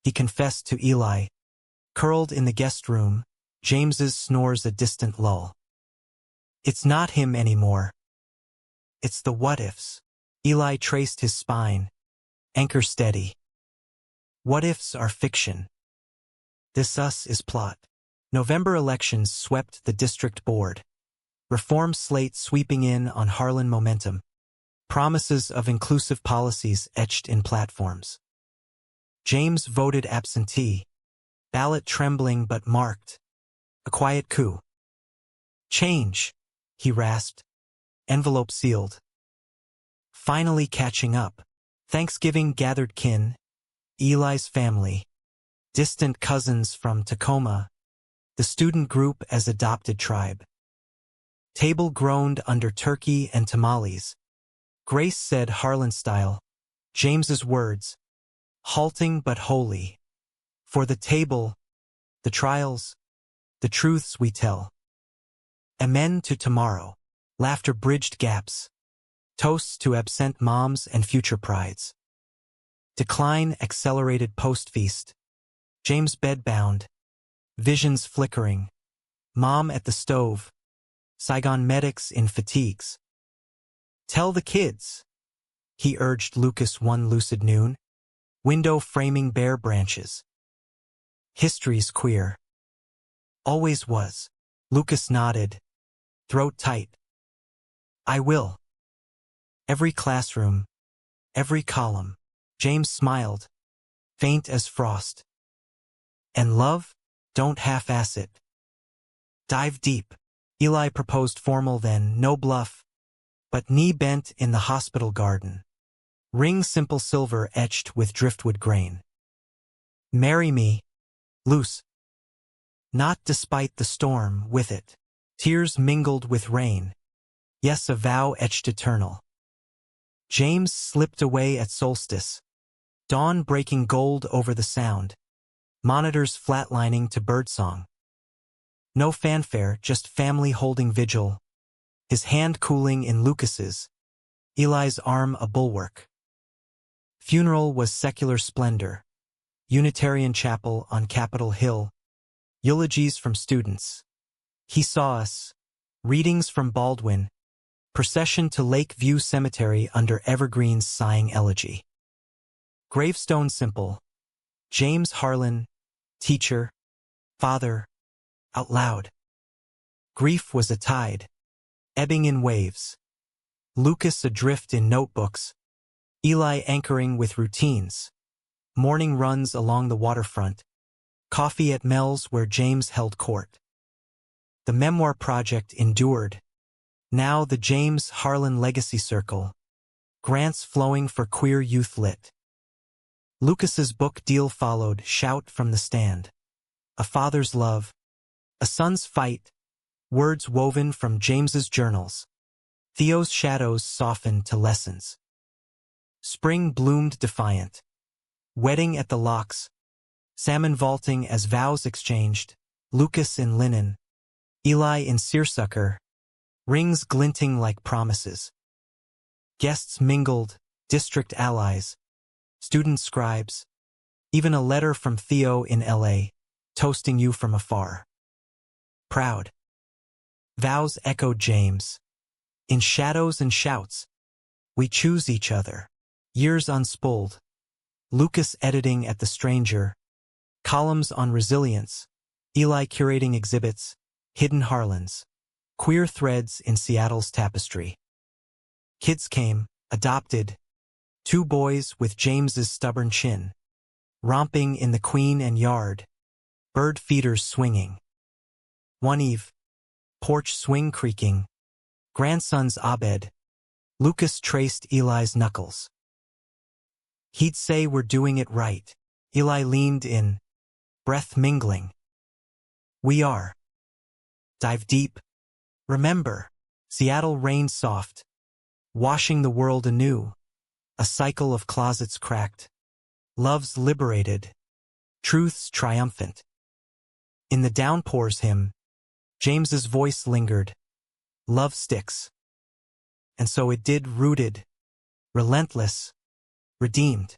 he confessed to Eli. Curled in the guest room, James's snores a distant lull. It's not him anymore. It's the what-ifs. Eli traced his spine, anchor steady. What-ifs are fiction. This us is plot. November elections swept the district board. Reform slate sweeping in on Harlan momentum. Promises of inclusive policies etched in platforms. James voted absentee. Ballot trembling but marked. A quiet coup. Change, he rasped. Envelope sealed. Finally catching up. Thanksgiving gathered kin. Eli's family. Distant cousins from Tacoma. The student group as adopted tribe. Table groaned under turkey and tamales. Grace said Harlan style. James's words. Halting but holy. For the table, the trials, the truths we tell. Amen to tomorrow. Laughter bridged gaps. Toasts to absent moms and future prides. Decline accelerated post-feast. James bedbound. Visions flickering. Mom at the stove. Saigon medics in fatigues. Tell the kids, he urged Lucas one lucid noon. Window framing bare branches. History's queer. Always was. Lucas nodded, throat tight. I will. Every classroom, every column. James smiled, faint as frost. And love? Don't half-ass it. Dive deep. Eli proposed formal then, no bluff, but knee bent in the hospital garden. Ring simple silver etched with driftwood grain. Marry me, loose. Not despite the storm, with it. Tears mingled with rain. Yes, a vow etched eternal. James slipped away at solstice. Dawn breaking gold over the sound. Monitors flatlining to birdsong. No fanfare, just family holding vigil. His hand cooling in Lucas's. Eli's arm a bulwark. Funeral was secular splendor. Unitarian chapel on Capitol Hill. Eulogies from students. He saw us. Readings from Baldwin. Procession to Lakeview Cemetery under Evergreen's sighing elegy. Gravestone simple. James Harlan, teacher, father, out loud. Grief was a tide, ebbing in waves. Lucas adrift in notebooks. Eli anchoring with routines. Morning runs along the waterfront. Coffee at Mel's where James held court. The memoir project endured. Now the James Harlan Legacy Circle. Grants flowing for queer youth lit. Lucas's book deal followed, shout from the stand. A father's love, a son's fight, words woven from James's journals. Theo's shadows softened to lessons. Spring bloomed defiant. Wedding at the locks. Salmon vaulting as vows exchanged. Lucas in linen. Eli in seersucker. Rings glinting like promises. Guests mingled, district allies. Student scribes. Even a letter from Theo in L.A., toasting you from afar. Proud. Vows echoed James. In shadows and shouts. We choose each other. Years unspooled. Lucas editing at The Stranger. Columns on resilience. Eli curating exhibits. Hidden Harlans. Queer threads in Seattle's tapestry. Kids came, adopted. 2 boys with James's stubborn chin. Romping in the queen and yard. Bird feeders swinging. One eve. Porch swing creaking. Grandson's Abed. Lucas traced Eli's knuckles. He'd say we're doing it right. Eli leaned in. Breath mingling. We are. Dive deep. Remember. Seattle rained soft. Washing the world anew. A cycle of closets cracked. Love's liberated. Truth's triumphant. In the downpours hymn, James's voice lingered. Love sticks. And so it did, rooted, relentless, redeemed.